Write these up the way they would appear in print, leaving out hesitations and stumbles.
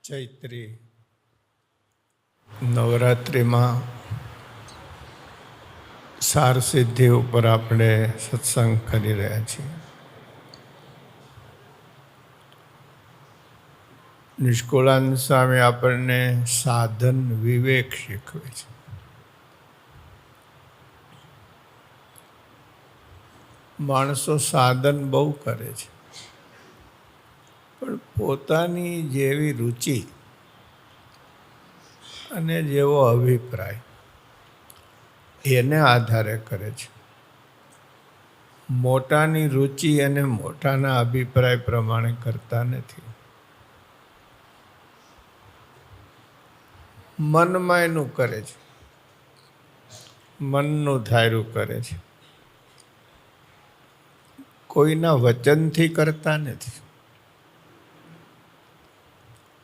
ચૈત્રી નવરાત્રિમાં સાર સિદ્ધિ ઉપર આપણે સત્સંગ કરી રહ્યા છીએ. નિષ્કુળાનંદ સ્વામી આપણને સાધન વિવેક શીખવે છે. માણસો સાધન બહુ કરે છે, પણ પોતાની જેવી રુચિ અને જેવો અભિપ્રાય એને આધારે કરે છે. મોટાની રુચિ અને મોટાના અભિપ્રાય પ્રમાણે કરતા નથી. મનમાં એનું કરે છે, મનનું ધાર્યું કરે છે. કોઈના વચનથી કરતા નથી.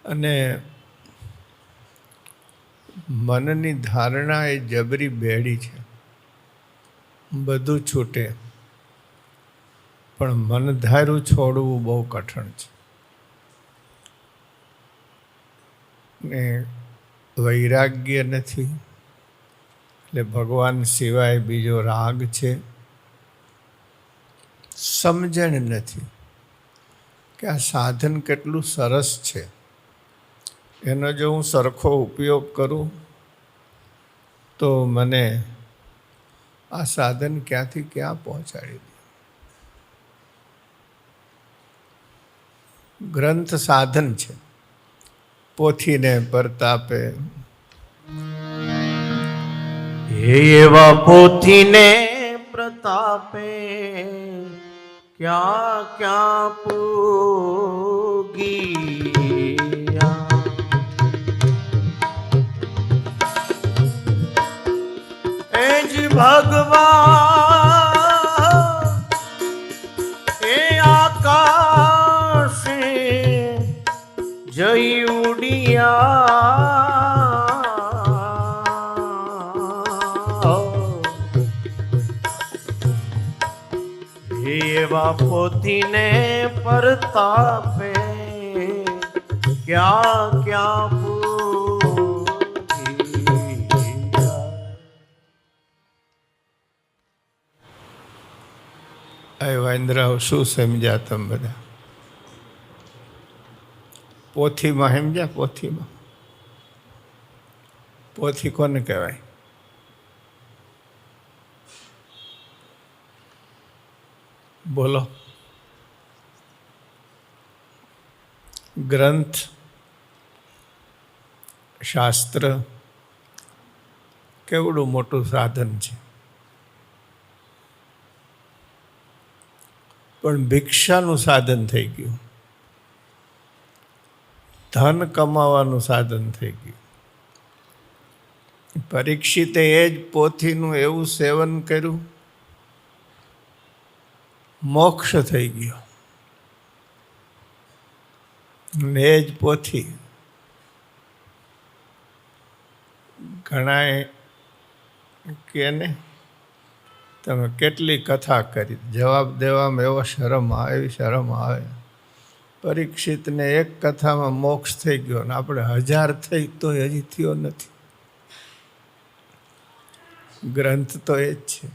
અને મનની ધારણા એ જબરી બેડી છે. બધું છૂટે, પણ મન ધાર્યું છોડવું બહુ કઠણ છે. ને વૈરાગ્ય નથી એટલે ભગવાન સિવાય બીજો રાગ છે. સમજણ નથી કે આ સાધન કેટલું સરસ છે. એનો જો હું સરખો ઉપયોગ કરું તો મને આ સાધન ક્યાંથી ક્યાં પહોંચાડી દે. ગ્રંથ સાધન છે. પોથીને પરતાપે એવા પોથીને પ્રતાપે ક્યાં ક્યાં પૂગી એજ ભગવાન એ આકાશે જઈ ઉડિયા એવા પોથીને પરતાપે ક્યાં ક્યાં વાંદરાઓ શું સમજ્યા તમે બધા? પોથીમાં સમજ્યા? પોથીમાં પોથી કોને કહેવાય? બોલો. ગ્રંથ, શાસ્ત્ર કેવડું મોટું સાધન છે, પણ ભિક્ષાનું સાધન થઈ ગયું. ધન કમાવાનું સાધન થઈ ગયું. પરીક્ષિતે એ જ પોથીનું એવું સેવન કર્યું, મોક્ષ થઈ ગયો. ને એ જ પોથી ઘણાએ કે ને તમે કેટલી કથા કરી, જવાબ દેવામાં એવો શરમ આવે, એવી શરમ આવે. પરીક્ષિતને એક કથામાં મોક્ષ થઈ ગયો ને આપણે 1000 થઈ તો હજી થયો નથી. ગ્રંથ તો એ જ છે.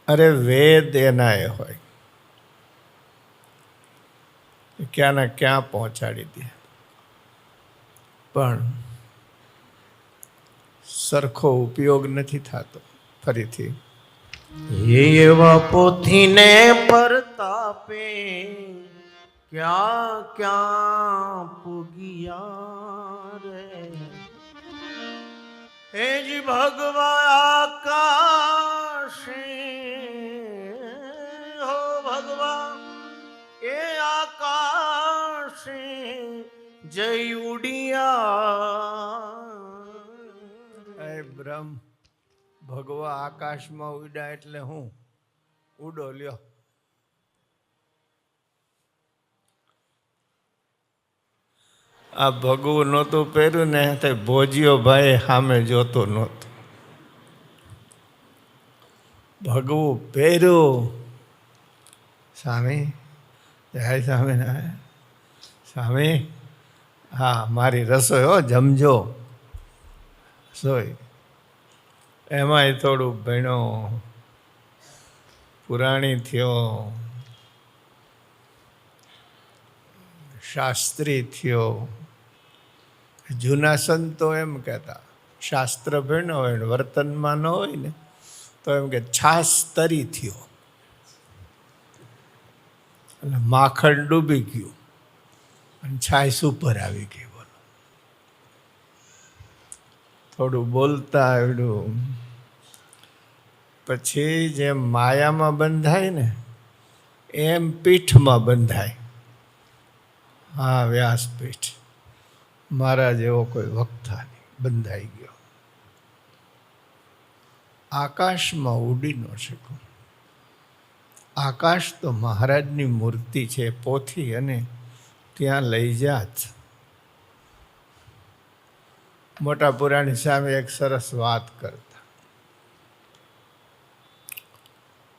અરે વેદ એના એ હોય, ક્યાંના ક્યાં પહોંચાડી દે, પણ સરખો ઉપયોગ નથી થતો. ફરીથી એવા પોથીને પરતાપે ક્યાં ક્યાં પૂગિયા રે હે જી ભગવાન આકાશે હો ભગવાન એ આકાશે જય ઉડિયા. બ્રહ્મ ભગવા આકાશમાં ઉડ્યા એટલે હું ઉડો લ્યો. આ ભગવું નહોતું પહેર્યું ને તે ભોજીયો ભાઈ સામે જોતો નહોતો. ભગવું પહેર્યું. સ્વામી જય સ્વામિનારાયણ. સ્વામી હા, મારી રસોઈ હો, જમજો. સોય એમાંય થોડું ભણ્યો, પુરાણી થયો, શાસ્ત્રી થયો. જૂના સંતો એમ કહેતા, શાસ્ત્ર ભણ્યો હોય ને વર્તનમાં ન હોય ને તો એમ કે છાસ તરી થયો, એટલે માખણ ડૂબી ગયું અને છાશ ઉપર આવી ગઈ. બોલો, થોડું બોલતા આવડ્યું. પછી જેમ માયામાં બંધાય ને એમ પીઠમાં બંધાય. હા, વ્યાસપીઠ મારા જેવો કોઈ વક્તા નહીં, બંધાઈ ગયો. આકાશમાં ઉડી ન શકું. આકાશ તો મહારાજની મૂર્તિ છે, પોથી અને ત્યાં લઈ જાત. મોટા પુરાણી સામે એક સરસ વાત કરતા.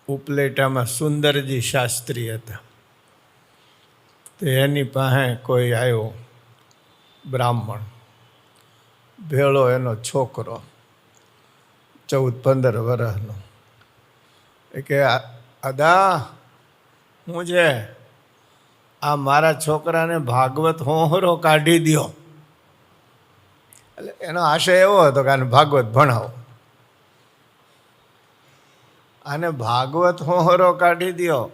ઉપલેટામાં સુંદરજી શાસ્ત્રી હતા. તો એની પાસે કોઈ આવ્યો બ્રાહ્મણ, ભેળો એનો છોકરો 14-15 વર્ષનો. એ કે અદા હું છે, આ મારા છોકરાને ભાગવત હોહરો કાઢી દ્યો. એટલે એનો આશય એવો હતો કે આને ભાગવત ભણાવો, આને ભાગવત હોહરો કાઢી દ્યો.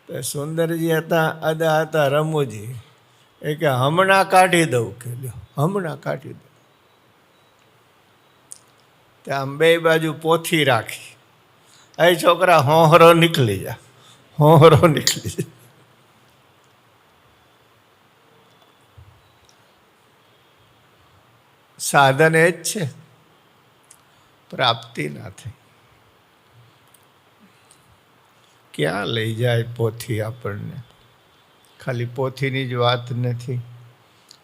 તો સુંદરજી હતા, અદા હતા રમુજી. એ કે હમણાં કાઢી દઉં. કે લ્યો હમણાં કાઢી દઉં. ત્યાં બે બાજુ પોથી રાખી. એ છોકરા હોહરો નીકળી જા, હોહરો નીકળી જા. સાધન એ જ છે, પ્રાપ્તિ ના થઈ. ક્યાં લઈ જાય પોથી આપણને? ખાલી પોથીની જ વાત નથી.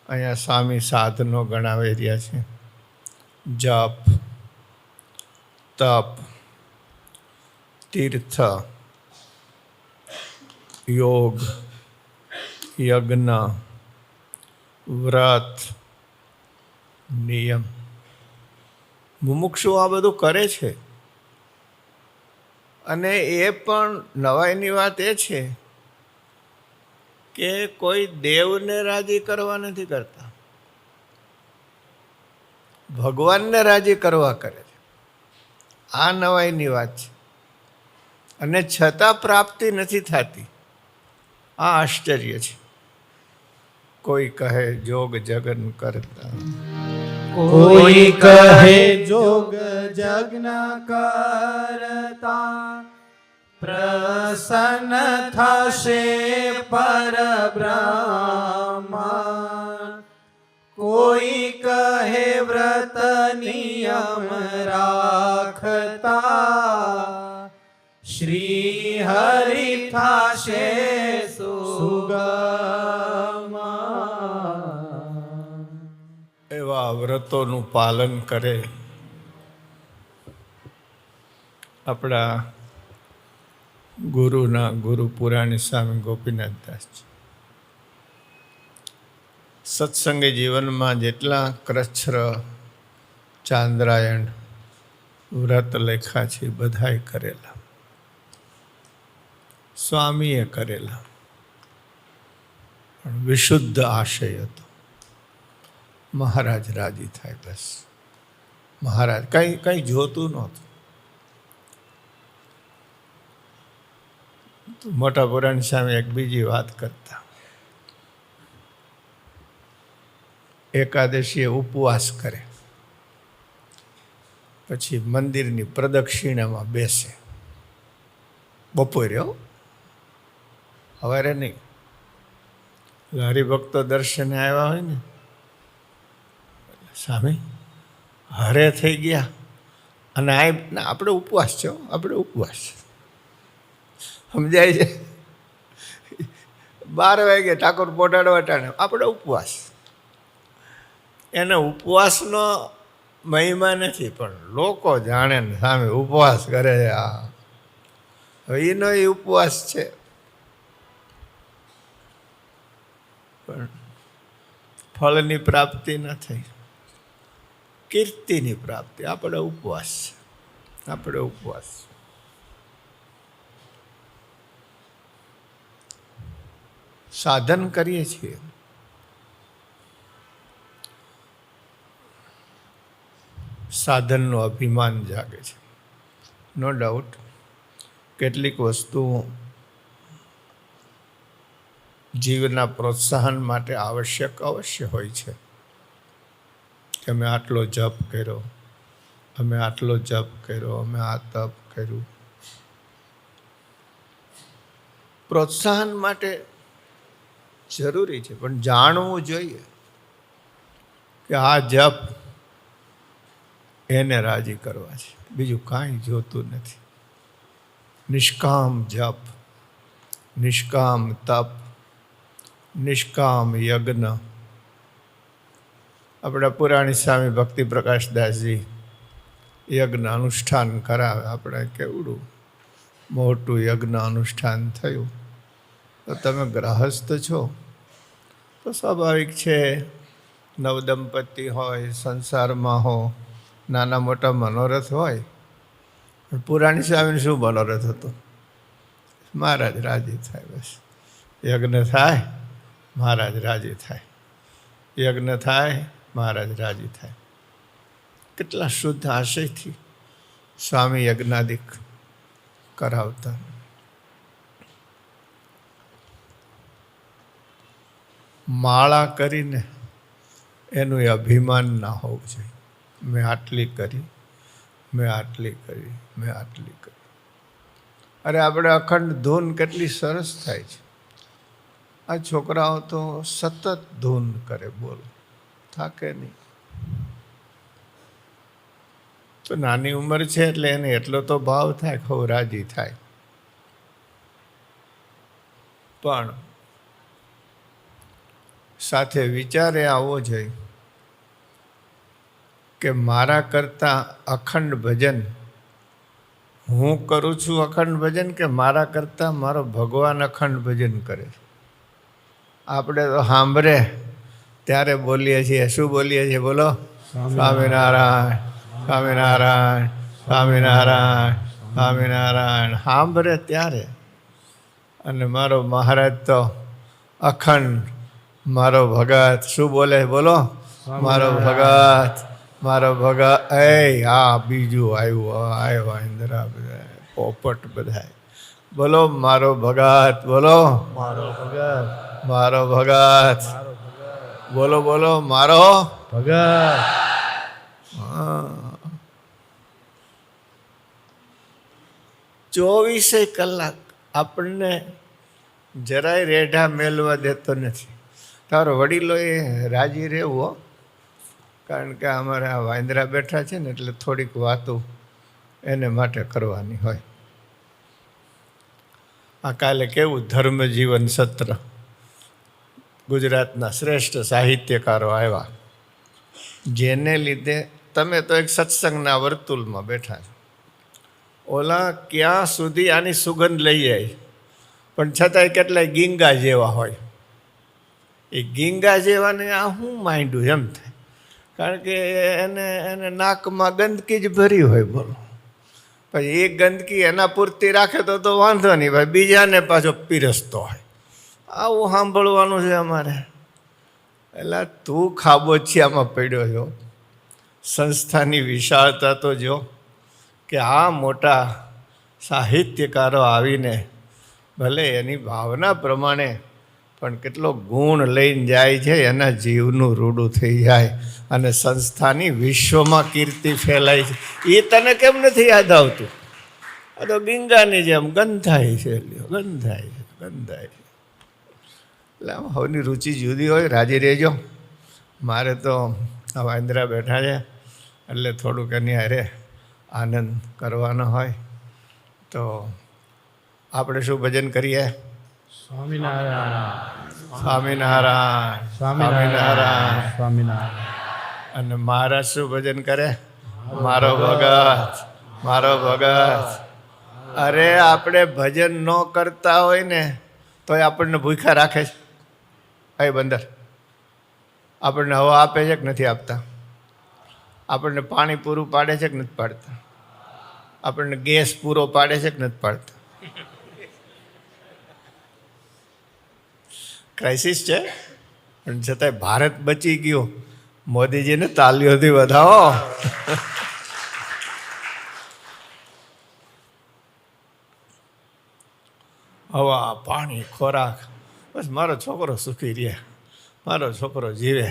અહીંયા સ્વામી સાધનો ગણાવી રહ્યા છે. જપ, તપ, તીર્થ, યોગ, યજ્ઞ, વ્રત, નિયમ. મુમુક્ષુ આ બધું કરે છે. અને એ પણ નવાઈની વાત એ છે કે કોઈ દેવને રાજી કરવા નથી કરતા, ભગવાનને રાજી કરવા કરે છે. આ નવાઈની વાત છે. અને છતાં પ્રાપ્તિ નથી થતી. આ આશ્ચર્ય છે. કોઈ કહે જોગ જગન કરતા, કોઈ કહે જોગ જગ્ન કરતા, પ્રસન્ન થશે પરબ્રહ્મ. કોઈ કહે વ્રત નિયમ રાખતા, શ્રી હરિ થશે સુગમ. એવા વ્રતોનું પાલન કરે આપણા ગુરુના ગુરુ પુરાણી સ્વામી ગોપીનાથદાસજી. સત્સંગી જીવનમાં જેટલા કચ્છર ચાંદ્રાયણ વ્રત લેખા છે બધાએ કરેલા, સ્વામીએ કરેલા. પણ વિશુદ્ધ આશય હતો, મહારાજ રાજી થાય બસ. મહારાજ કંઈ જોતું નહોતું. મોટા પુરાણી સામે એક બીજી વાત કરતા. એકાદશીએ ઉપવાસ કરે, પછી મંદિરની પ્રદક્ષિણામાં બેસે. બપોરે હો, સવારે નહીં. હરિભક્તો દર્શને આવ્યા હોય ને, સ્વામી હરે થઈ ગયા અને આપણે ઉપવાસ છે, આપણે ઉપવાસ સમજાય છે. 12 વાગે ઠાકોર પોટાડવા ટાણે આપણે ઉપવાસ. એને ઉપવાસનો મહિમા નથી, પણ લોકો જાણે ને સામે ઉપવાસ કરે છે. આ એનો એ ઉપવાસ છે. પણ ફળની પ્રાપ્તિ ન થઈ, કીર્તિની પ્રાપ્તિ. આપણે ઉપવાસ, આપણે ઉપવાસ. સાધન કરીએ છીએ, સાધનનું અભિમાન જાગે છે. નો ડાઉટ કેટલીક વસ્તુઓ જીવના પ્રોત્સાહન માટે આવશ્યક અવશ્ય હોય છે કે અમે આટલો જપ કર્યો, અમે આટલો જપ કર્યો, અમે આ તપ કર્યું. પ્રોત્સાહન માટે જરૂરી છે, પણ જાણવું જોઈએ કે આ જપ એને રાજી કરવા છે, બીજું કાંઈ જોતું નથી. નિષ્કામ જપ, નિષ્કામ તપ, નિષ્કામ યજ્ઞ. આપણા પુરાણી સ્વામી ભક્તિ પ્રકાશદાસજી યજ્ઞ અનુષ્ઠાન કરાવે. આપણે કેવડું મોટું યજ્ઞ અનુષ્ઠાન થયું. તો તમે ગ્રહસ્થ છો તો સ્વાભાવિક છે, નવદંપતિ હોય, સંસારમાં હો, નાના મોટા મનોરથ હોય. પુરાણી સ્વામીને શું મનોરથ હતો? મહારાજ રાજી થાય, બસ. યજ્ઞ થાય, મહારાજ રાજી થાય, યજ્ઞ થાય, મહારાજ રાજી થાય. કેટલા શુદ્ધ આશયથી સ્વામી યજ્ઞાદિક કરાવતા. માળા કરીને એનું અભિમાન ના હોવું જોઈએ. મેં આટલી કરી, મેં આટલી કરી, મેં આટલી કરી. અરે આપણે અખંડ ધૂન કેટલી સરસ થાય છે. આ છોકરાઓ તો સતત ધૂન કરે, બોલો, થાકે નહીં. તો નાની ઉંમર છે એટલે એને એટલો તો ભાવ થાય, ખૂબ રાજી થાય. પણ સાથે વિચારે આવવો જોઈએ કે મારા કરતાં અખંડ ભજન હું કરું છું, અખંડ ભજન, કે મારા કરતાં મારો ભગવાન અખંડ ભજન કરે. આપણે તો સાંભળે ત્યારે બોલીએ છીએ. શું બોલીએ છીએ? બોલો, સ્વામિનારાયણ, સ્વામિનારાયણ, સ્વામિનારાયણ, સ્વામિનારાયણ. સાંભળે ત્યારે. અને મારો મહારાજ તો અખંડ, મારો ભગત શું બોલે? બોલો, મારો ભગત, મારો ભગત. એ હા, બીજું આવ્યો ઇન્દરા, બધા પોપટ બધા. બોલો મારો ભગત, બોલો મારો ભગત, મારો ભગત, બોલો બોલો મારો ભગત. હા, 24 કલાક આપણને જરાય રેઢા મેલવા દેતો નથી. તારો વડીલોએ રાજી રહેવું, કારણ કે અમારે આ વાંદરા બેઠા છે ને, એટલે થોડીક વાતો એને માટે કરવાની હોય. આ કાલે કેવું ધર્મજીવન સત્ર, ગુજરાતના શ્રેષ્ઠ સાહિત્યકારો આવ્યા, જેને લીધે તમે તો એક સત્સંગના વર્તુળમાં બેઠા છો. ઓલા ક્યાં સુધી આની સુગંધ લઈ જાય, પણ છતાંય કેટલાય ગીંગા જેવા હોય. એ ગીંગા જેવાને આ શું માંડ્યું એમ થાય, કારણ કે એને નાકમાં ગંદકી જ ભરી હોય. બોલો, પછી એ ગંદકી એના પૂરતી રાખે તો વાંધો નહીં ભાઈ, બીજાને પાછો પીરસતો હોય. આવું સાંભળવાનું છે અમારે. એટલે તું ખાબોચિયામાં પડ્યો છો. સંસ્થાની વિશાળતા તો જો, કે આ મોટા સાહિત્યકારો આવીને ભલે એની ભાવના પ્રમાણે પણ કેટલો ગુણ લઈને જાય છે, એના જીવનું રૂડું થઈ જાય અને સંસ્થાની વિશ્વમાં કીર્તિ ફેલાય છે. એ તને કેમ નથી યાદ આવતું? આ તો ગંગાની જેમ ગંધાય છે, ગંધાય છે, ગંધાય છે. એટલે આમ હવની રુચિ જુદી હોય. રાજી રહેજો. મારે તો આ વાંદરા બેઠા છે એટલે થોડુંક એની હારે આનંદ કરવાનો હોય. તો આપણે શું ભજન કરીએ? સ્વામિનારાયણ, સ્વામિનારાયણ, સ્વામિનારાયણ, સ્વામિનારાયણ. અને મહારાજ શું ભજન કરે? મારો ભગત, મારો ભગત. અરે આપણે ભજન ન કરતા હોય ને તોય આપણને ભૂખ્યા રાખે છે. ભાઈ બંદર, આપણને હવા આપે છે કે નથી આપતા? આપણને પાણી પૂરું પાડે છે કે નથી પાડતા? આપણને ગેસ પૂરો પાડે છે કે નથી પાડતા? ક્રાઇસિસ છે, પણ છતાંય ભારત બચી ગયો. મોદીજીને તાલીઓથી વધાવો. હવા, પાણી, ખોરાક, બસ મારો છોકરો સુખી રહે, મારો છોકરો જીવે.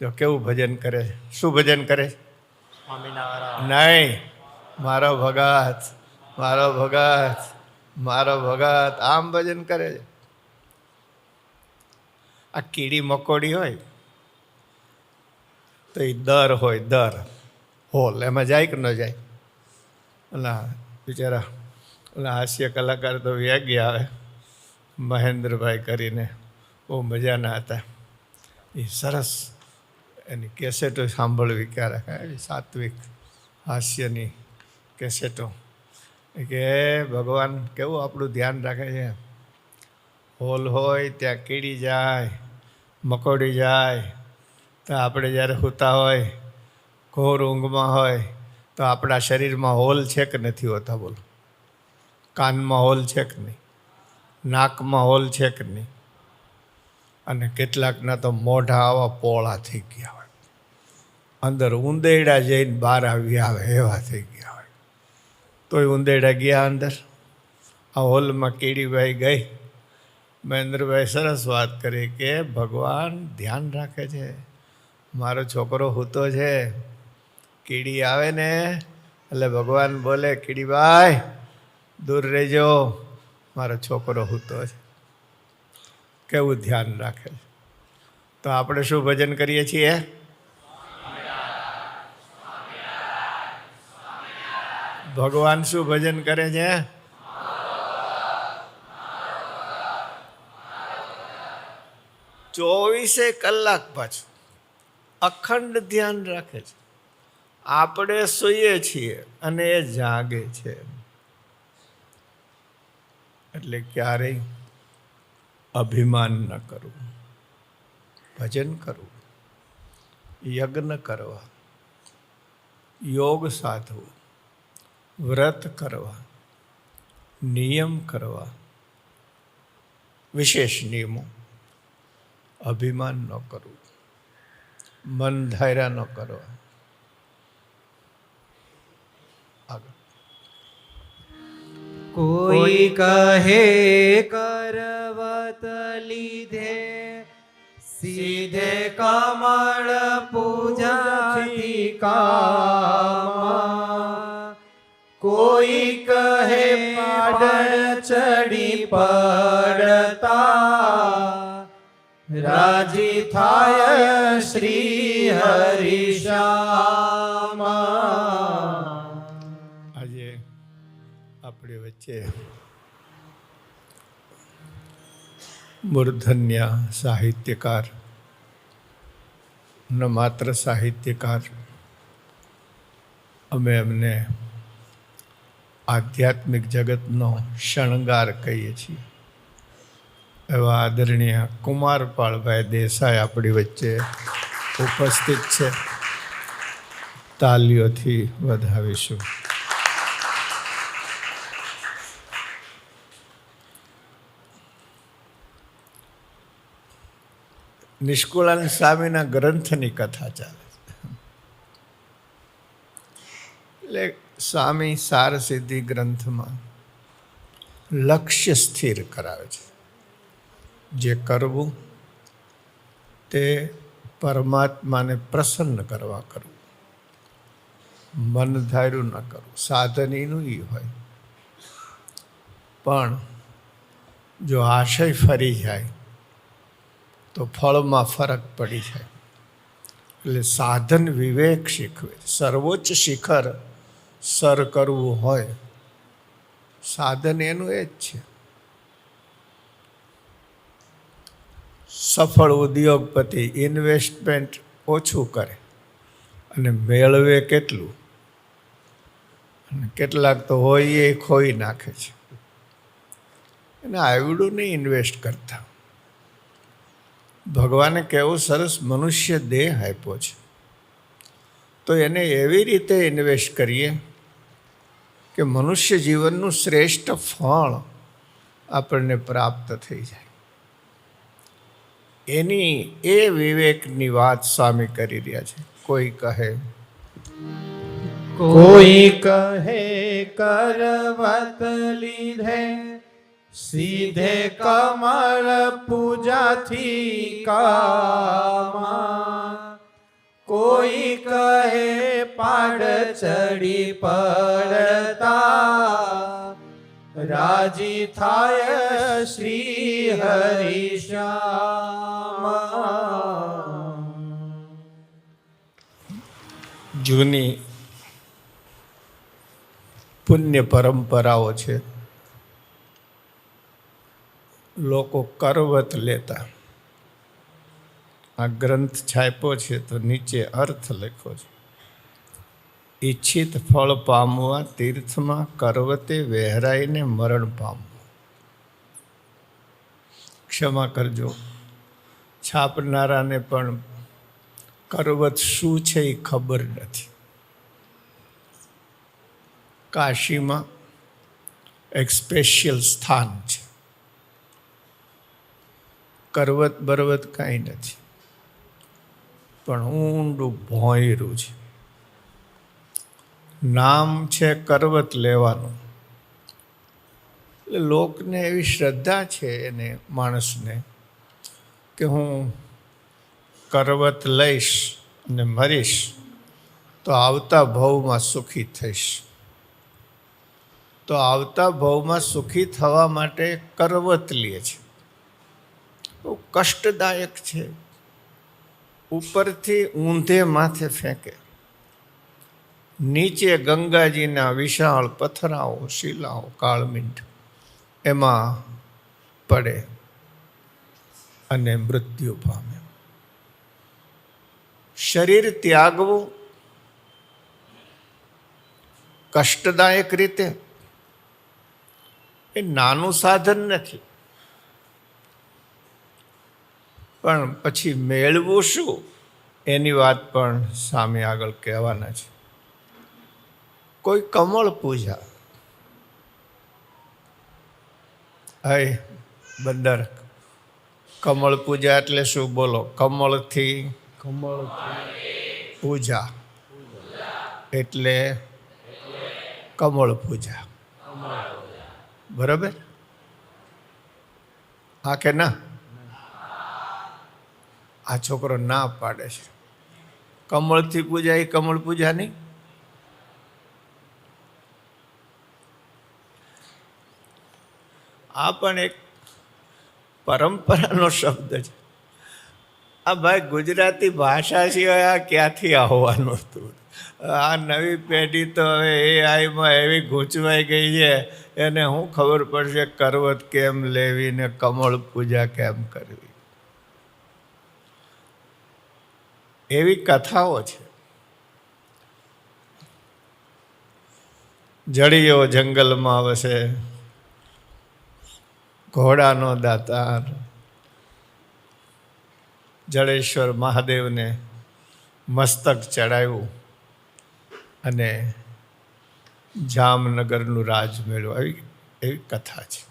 જો કેવું ભજન કરે છે. શું ભજન કરે છે? નહીં, મારો ભગત, મારો ભગત, મારો ભગત, આમ ભજન કરે છે. આ કીડી મકોડી હોય તો એ દર હોય, દર હોલ, એમાં જાય કે ન જાય? ઓલા બિચારા ઓલા હાસ્ય કલાકાર તો વ્યાગી આવે, મહેન્દ્રભાઈ કરીને, બહુ મજાના હતા. એ સરસ એની કેસેટો સાંભળવી ક્યારેક, સાત્વિક હાસ્યની કેસેટો. એ કે ભગવાન કેવું આપણું ધ્યાન રાખે છે. હોલ હોય ત્યાં કીડી જાય, મકોડી જાય, તો આપણે જ્યારે સૂતા હોય, ઘોર ઊંઘમાં હોય, તો આપણા શરીરમાં હોલ છે કે નથી હોતા? બોલો. કાનમાં હોલ છે કે નહીં? નાકમાં હોલ છે કે નહીં? અને કેટલાકના તો મોઢા આવા પોળા થઈ ગયા હોય, અંદર ઉંદેડા જઈને બહાર આવી આવે એવા થઈ ગયા હોય. તોય ઉંદેડા ગયા અંદર. આ હોલમાં કીડીભાઈ ગઈ. મહેન્દ્રભાઈ સરસ વાત કરી કે ભગવાન ધ્યાન રાખે છે. મારો છોકરો સૂતો છે, કીડી આવે ને એટલે ભગવાન બોલે, કીડીભાઈ દૂર રહેજો, મારો છોકરો સૂતો છે. કેવું ધ્યાન રાખે છે. તો આપણે શું ભજન કરીએ છીએ? ભગવાન શું ભજન કરે છે? 24 કલાક પાછું અખંડ ધ્યાન રાખે છે. આપણે સૂઈએ છીએ અને એ જાગે છે. એટલે ક્યારેય અભિમાન ન કરવું, ભજન કરવું, યજ્ઞ કરવા, યોગ સાધવો, વ્રત કરવા, નિયમ કરવા, વિશેષ નિયમો. અભિમાન ન કરવું, મન ધાર્યા ન કરવા. આગળ. કોઈ કહે કરવત લીધે સીધે કમળ પૂજાથી કામ. કોઈ કહે પાડ ચડી પડતા રાજી થાય શ્રી હરિશ્યામ. આજે આપણી વચ્ચે મૂર્ધન્ય સાહિત્યકાર, ન માત્ર સાહિત્યકાર, અમે એમને આધ્યાત્મિક જગતનો શણગાર કહીએ છીએ, એવા આદરણીય કુમારપાળભાઈ દેસાઈ આપણી વચ્ચે ઉપસ્થિત છે. તાલીઓથી વધાવીશું. નિષ્કુળાનંદ સ્વામીના ગ્રંથની કથા ચાલે છે. એટલે સ્વામી સાર સિદ્ધિ ગ્રંથમાં લક્ષ્ય સ્થિર કરાવે છે. જે કરવું તે પરમાત્માને પ્રસન્ન કરવા કરવું, મન ધાર્યું ન કરવું. સાધન એનું એ હોય, પણ જો આશય ફરી જાય તો ફળમાં ફરક પડી જાય. એટલે સાધન વિવેક શીખવે. સર્વોચ્ચ શિખર સર કરવું હોય, સાધન એનું એ જ છે. સફળ ઉદ્યોગપતિ ઇન્વેસ્ટમેન્ટ ઓછું કરે અને મેળવે કેટલું, અને કેટલાક તો હોય એ ખોઈ નાખે છે. એને આવડું નહીં ઇન્વેસ્ટ કરતા. ભગવાને કેવો સરસ મનુષ્ય દેહ આપ્યો છે, તો એને એવી રીતે ઇન્વેસ્ટ કરીએ કે મનુષ્ય જીવનનું શ્રેષ્ઠ ફળ આપણને પ્રાપ્ત થઈ જાય. એની એ વિવેકની વાત સ્વામી કરી રહ્યા છે. કોઈ કહે કોઈ કહે કરવત લીધે સીધે કમળ પૂજાથી કામા, કોઈ કહે પાડ ચડી પડતા રાજી થાય શ્રી હરિશ્યામ. જૂની પુણ્ય પરંપરાઓ છે. લોકો કરવત લેતા. આ ગ્રંથ છાપ્યો છે તો નીચે અર્થ લખ્યો છે. ઈચ્છિત ફળ પામવા તીર્થમાં કરવતે વહેરાઈને મરણ પામવું. ક્ષમા કરજો, છાપનારાને પણ કરવત શું છે એ ખબર નથી. કાશીમાં એક સ્પેશિયલ સ્થાન છે. કરવત બરવત કાંઈ નથી, પણ ઊંડું ભોંયરું છે. નામ છે કરવત લેવાનું. એટલે લોકને એવી શ્રદ્ધા છે એને માણસને કે હું કરવત લઈશ અને મરીશ તો આવતા ભવમાં સુખી થઈશ. તો આવતા ભવમાં સુખી થવા માટે કરવત લે છે. બહુ કષ્ટદાયક છે. ઉપરથી ઊંધે માથે ફેંકે, નીચે ગંગાજીના વિશાળ પથરાઓ, શિલાઓ, કાળમીંડ એમાં પડે અને મૃત્યુ પામે. શરીર ત્યાગવું કષ્ટદાયક રીતે એ નાનું સાધન નથી, પણ પછી મેળવું શું એની વાત પણ સામે આગળ કહેવાના છે. કોઈ કમળ પૂજા, હય બંદર, કમળ પૂજા એટલે શું બોલો? કમળથી પૂજા એટલે કમળ પૂજા. બરાબર? હા કે ના? આ છોકરો ના પાડે છે. કમળથી પૂજા એ કમળ પૂજા નહીં. આ પણ એક પરંપરાનો શબ્દ છે. આ ભાઈ ગુજરાતી ભાષા સિવાય આ ક્યાંથી આવવાનું હતું? આ નવી પેઢી તો હવે એઆઈમાં એવી ગૂંચવાઈ ગઈ છે, એને શું ખબર પડશે કરવત કેમ લેવી ને કમળ પૂજા કેમ કરવી? એવી કથાઓ છે. જડિયો જંગલમાં વસે, ઘોડાનો દાતાર, જડેશ્વર મહાદેવને મસ્તક ચડાવ્યું અને જામનગરનું રાજ મેળવ્યું. એવી કથા છે.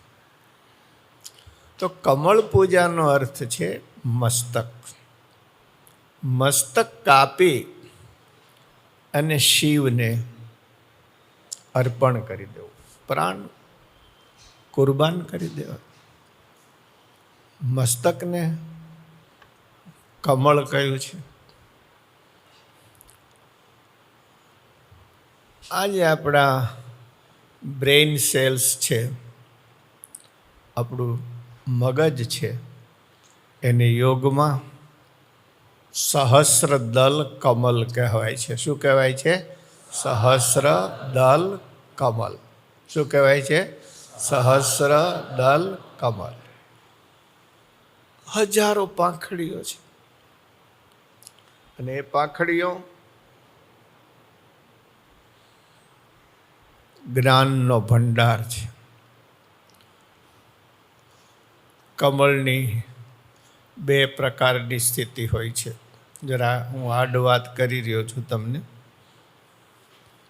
તો કમળ પૂજાનો અર્થ છે મસ્તક. મસ્તક કાપી અને શિવને અર્પણ કરી દેવું, પ્રાણ કુરબાન કરી દેવા. મસ્તકને કમળ કહ્યું છે. આજે આપણા બ્રેઇન સેલ્સ છે, આપણું મગજ છે, એને યોગમાં સહસ્ર દલ કમલ કહેવાય છે. શું કહેવાય છે? સહસ્ર દલ કમલ. શું કહેવાય છે? સહસ્ર દલ કમલ. હજારો પાંખડીઓ છે અને એ પાંખડીઓ જ્ઞાનનો ભંડાર છે. કમળની બે પ્રકારની સ્થિતિ હોય છે. જરા હું આડ વાત કરી રહ્યો છું તમને,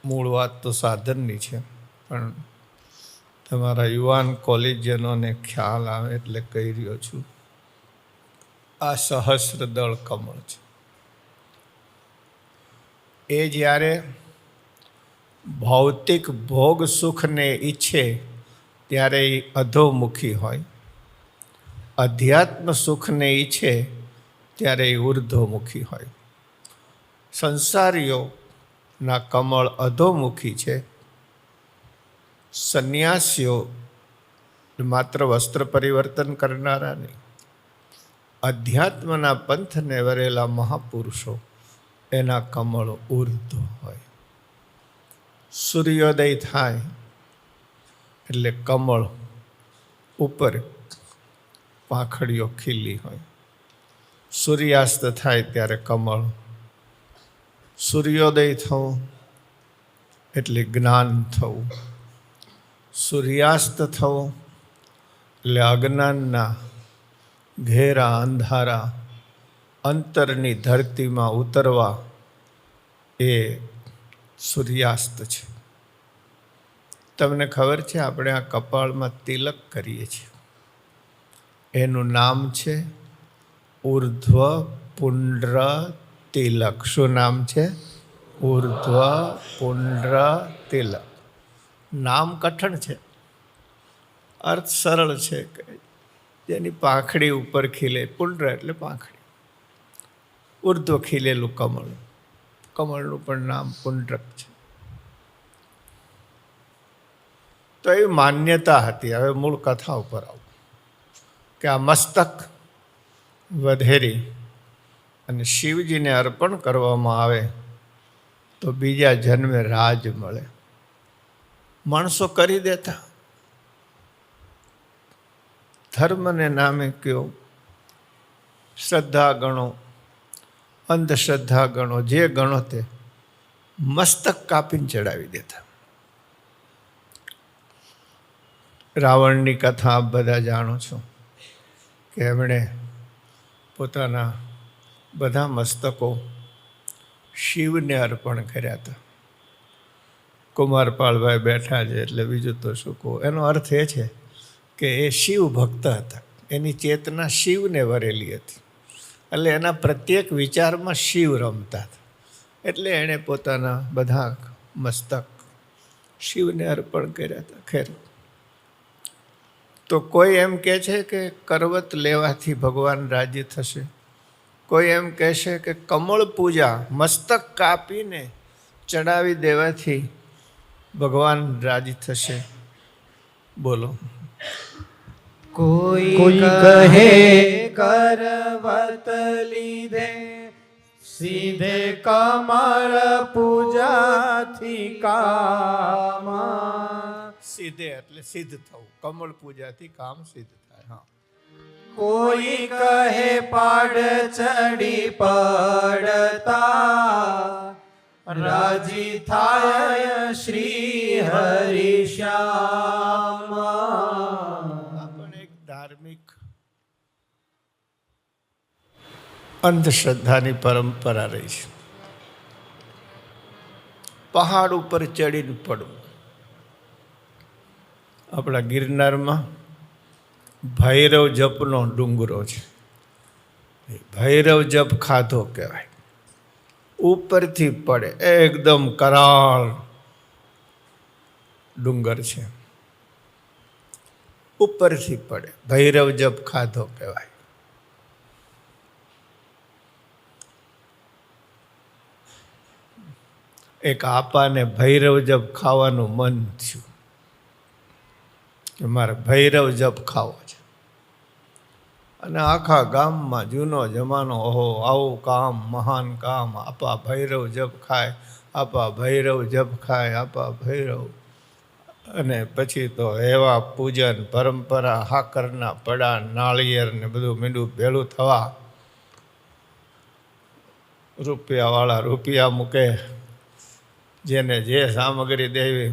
મૂળ વાત તો સાધનની છે, પણ તમારા યુવાન કોલેજિયનોને ખ્યાલ આવે એટલે કહી રહ્યો છું. આ સહસ્રદળ કમળ છે. એ જ્યારે ભૌતિક ભોગ સુખને ઈચ્છે ત્યારે એ અધોમુખી હોય, અધ્યાત્મ સુખને ઈચ્છે ત્યારે એ ઉર્ધ્વમુખી હોય. સંસારીઓના કમળ અધોમુખી છે. સંન્યાસીઓ માત્ર વસ્ત્ર પરિવર્તન કરનારા નહીં, અધ્યાત્મના પંથને વરેલા મહાપુરુષો એના કમળો ઉર્ધ્વ હોય. સૂર્યોદય થાય એટલે કમળ ઉપર પાંખડીઓ ખીલી હોય. સૂર્યાસ્ત થાય ત્યારે કમળ, સૂર્યોદય થવું એટલે જ્ઞાન થવું, સૂર્યાસ્ત થવું એટલે અજ્ઞાનના ઘેરા અંધારા અંતરની ધરતીમાં ઉતરવા, એ સૂર્યાસ્ત છે. તમને ખબર છે, આપણે આ કપાળમાં તિલક કરીએ છીએ, એનું નામ છે ઉર્ધ્વ પુંડ્ર તિલક. શું નામ છે? ઉર્ધ્વ પુંડ્ર તિલક. નામ કઠણ છે, અર્થ સરળ છે કે જેની પાંખડી ઉપર ખીલે. પુંડ્ર એટલે પાંખડી, ઉર્ધ્વ ખીલેલું કમળ. કમળનું પણ નામ પુંડ્રક છે. તો એ માન્યતા હતી. હવે મૂળ કથા ઉપર આવું કે આ મસ્તક વધેરી અને શિવજીને અર્પણ કરવામાં આવે તો બીજા જન્મે રાજ મળે. માણસો કરી દેતા, ધર્મને નામે કયો, શ્રદ્ધા ગણો, અંધશ્રદ્ધા ગણો, જે ગણો તે, મસ્તક કાપીને ચડાવી દેતા. રાવણની કથા આપ બધા જાણો છો કે એમણે પોતાના બધા મસ્તકો શિવને અર્પણ કર્યા હતા. કુમારપાળભાઈ બેઠા છે એટલે બીજું તો શું કહું. એનો અર્થ એ છે કે એ શિવ ભક્ત હતા, એની ચેતના શિવને વરેલી હતી, એટલે એના પ્રત્યેક વિચારમાં શિવ રમતા હતા. એટલે એણે પોતાના બધા મસ્તક શિવને અર્પણ કર્યા હતા. ખેર, તો કોઈ એમ કહે છે કે કરવત લેવાથી ભગવાન રાજી થશે, કોઈ એમ કહેશે કે કમળ પૂજા, મસ્તક કાપીને ચડાવી દેવાથી ભગવાન રાજી થશે. બોલો. કોઈ કહે કરવત લીધે સીધે કમળ પૂજાથી કામ. સીધે એટલે સિદ્ધ થવું, કમળ પૂજાથી કામ સિદ્ધ થાય. હા. કોઈ કહે પાડ ચડી પડતા રાજી થાય શ્રી હરિ શ્યામ. આ પણ એક ધાર્મિક અંધશ્રદ્ધાની પરંપરા રહી છે. પહાડ ઉપર ચડીને પડવું. આપણા ગિરનારમાં ભૈરવ જપનો ડુંગરો છે, ભૈરવ જપ ખાધો કહેવાય. ઉપરથી પડે, એકદમ કરાળ ડુંગર છે, ઉપરથી પડે, ભૈરવ જપ ખાધો કહેવાય. એક આપાને ભૈરવ જપ ખાવાનું મન થયું કે મારે ભૈરવ જપ ખાવો છે. અને આખા ગામમાં જૂનો જમાનો, ઓહો આવું કામ, મહાન કામ, આપા ભૈરવ જપ ખાય, આપા ભૈરવ જપ ખાય, આપા ભૈરવ. અને પછી તો એવા પૂજન પરંપરા, હાકરના પડા, નાળિયેર ને બધું મીંડું ભેળું થવા, રૂપિયાવાળા રૂપિયા મૂકે, જેને જે સામગ્રી દેવી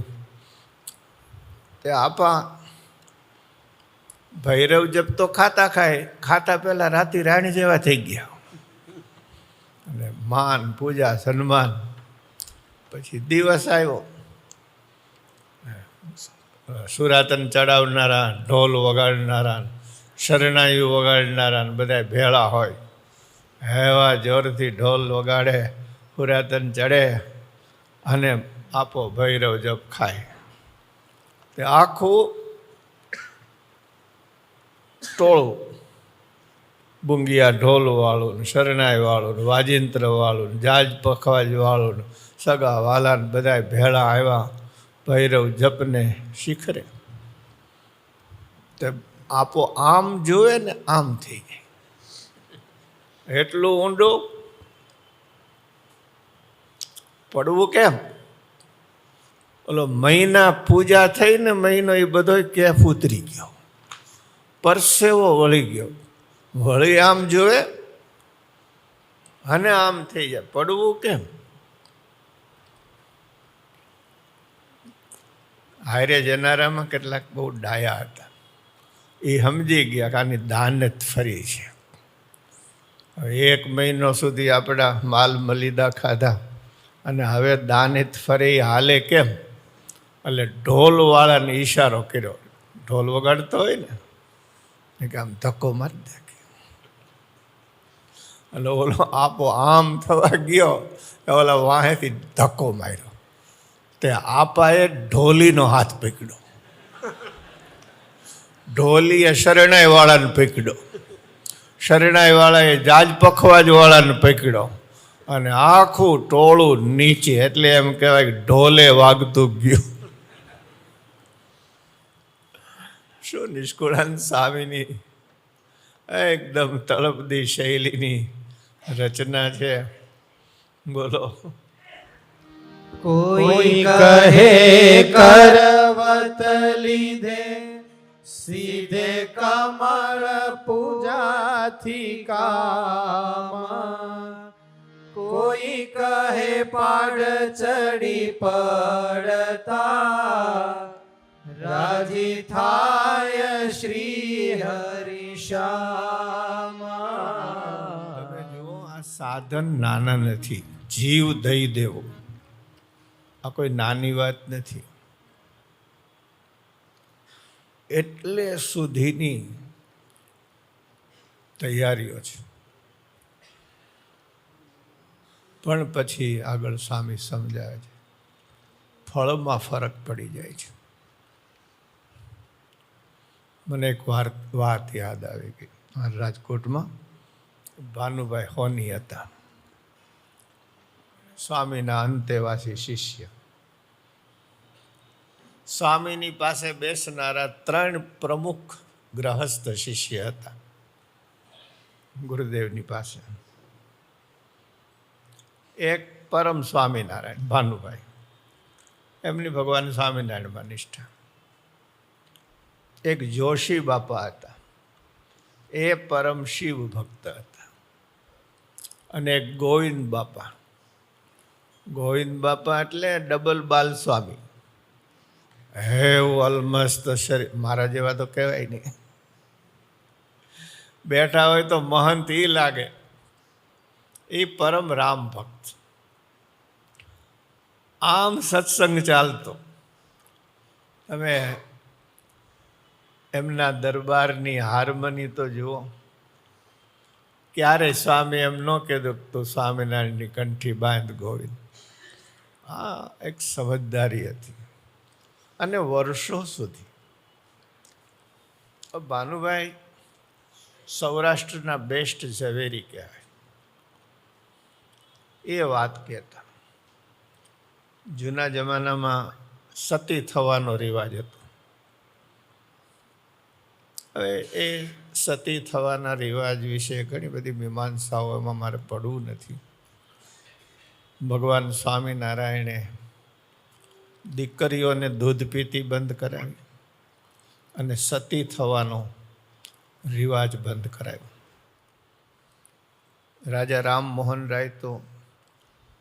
તે આપા ભૈરવ જપ તો ખાતા ખાતા પહેલાં રાતી રાણી જેવા થઈ ગયા. અને માન પૂજા સન્માન. પછી દિવસ આવ્યો, સુરાતન ચડાવનારા, ઢોલ વગાડનારા, શરણાઈઓ વગાડનારા બધા ભેળા હોય. એવા જોરથી ઢોલ વગાડે, પુરાતન ચડે અને આપો ભૈરવ જપ ખાય. તે આખું ટોળું, બુંગિયા ઢોલવાળું, શરણાઈવાળું, વાજિંત્રવાળું, જાજ પખવાજવાળું, સગા વાલાન બધા ભેળા આવ્યા ભૈરવ જપને શીખરે. તે આપો આમ જોવે ને આમ થઈ જાય. એટલું ઊંડું પડવું કેમ? ઓલો મહિના પૂજા થઈ ને મહિનો એ બધો કેફ ઉતરી ગયો, પરસેવો વળી ગયો. વળી આમ જોવે અને આમ થઈ જાય. પડવું કેમ? હારે જનારામાં કેટલાક બહુ ડાયા હતા. એ સમજી ગયા કે આની દાનત ફરી છે. હવે 1 મહિનો સુધી આપણા માલ મલિદા ખાધા અને હવે દાનત ફરી હાલે કેમ? એટલે ઢોલવાળાને ઈશારો કર્યો. ઢોલ વગાડતો હોય ને કે આમ ધક્કો મારી દે. એટલે ઓલો આપો આમ થવા ગયો, ઓલા વાહેથી ધક્કો માર્યો. તે આપાએ ઢોલીનો હાથ પકડ્યો, ઢોલીએ શરણાઈવાળાને પકડ્યો, શરણાઈવાળાએ જાજ પખવાજવાળાને પકડ્યો અને આખું ટોળું નીચે. એટલે એમ કહેવાય કે ઢોલે વાગતું ગયું. શું નિષ્કુળાનંદ સ્વામીની એકદમ તળપદી શૈલીની રચના છે. બોલો. કોઈ કહે કરવત લીધે સીધે કમળ પૂજાથી કામ. કોઈ કહે પાડ ચડી પડતા રાજી થાય શ્રી હરિશ્યામ. તમે જુઓ, આ સાધન નાના નથી. જીવ દઈ દેવો આ કોઈ નાની વાત નથી. એટલે સુધીની તૈયારીઓ છે. પણ પછી આગળ સ્વામી સમજાવે છે, ફળમાં ફરક પડી જાય છે. મને એક વાત યાદ આવી ગઈ. રાજકોટમાં ભાનુભાઈ હોની હતા, સ્વામીના અંતેવાસી શિષ્ય. સ્વામીની પાસે બેસનારા 3 પ્રમુખ ગ્રહસ્થ શિષ્ય હતા ગુરુદેવની પાસે. એક પરમ સ્વામિનારાયણ ભાનુભાઈ, એમની ભગવાન સ્વામિનારાયણમાં નિષ્ઠા. એક જોશી બાપા હતા, એ પરમ શિવ ભક્ત હતા. અને એક ગોવિંદ બાપા. ગોવિંદ બાપા એટલે ડબલ બાલ સ્વામી. અલમસ્ત શરીર, મારા જેવા તો કહેવાય નહીં. બેઠા હોય તો મહંત એ લાગે. એ પરમ રામ ભક્ત. આમ સત્સંગ ચાલતો. તમે એમના દરબારની હારમની તો જુઓ. ક્યારે સ્વામી એમ ન કીધું તું સ્વામિનારાયણની કંઠી બાંધ ગોવિંદ. હા, એક સમજદારી હતી. અને વર્ષો સુધી ભાનુભાઈ સૌરાષ્ટ્રના બેસ્ટ ઝવેરી કહેવાય. એ વાત કહેતા. જૂના જમાનામાં સતી થવાનો રિવાજ હતો. હવે એ સતી થવાના રિવાજ વિશે ઘણી બધી મીમાંસાઓ, એમાં મારે પડવું નથી. ભગવાન સ્વામિનારાયણે દીકરીઓને દૂધ પીતી બંધ કરાવી અને સતી થવાનો રિવાજ બંધ કરાવ્યો. રાજા રામમોહન રાય તો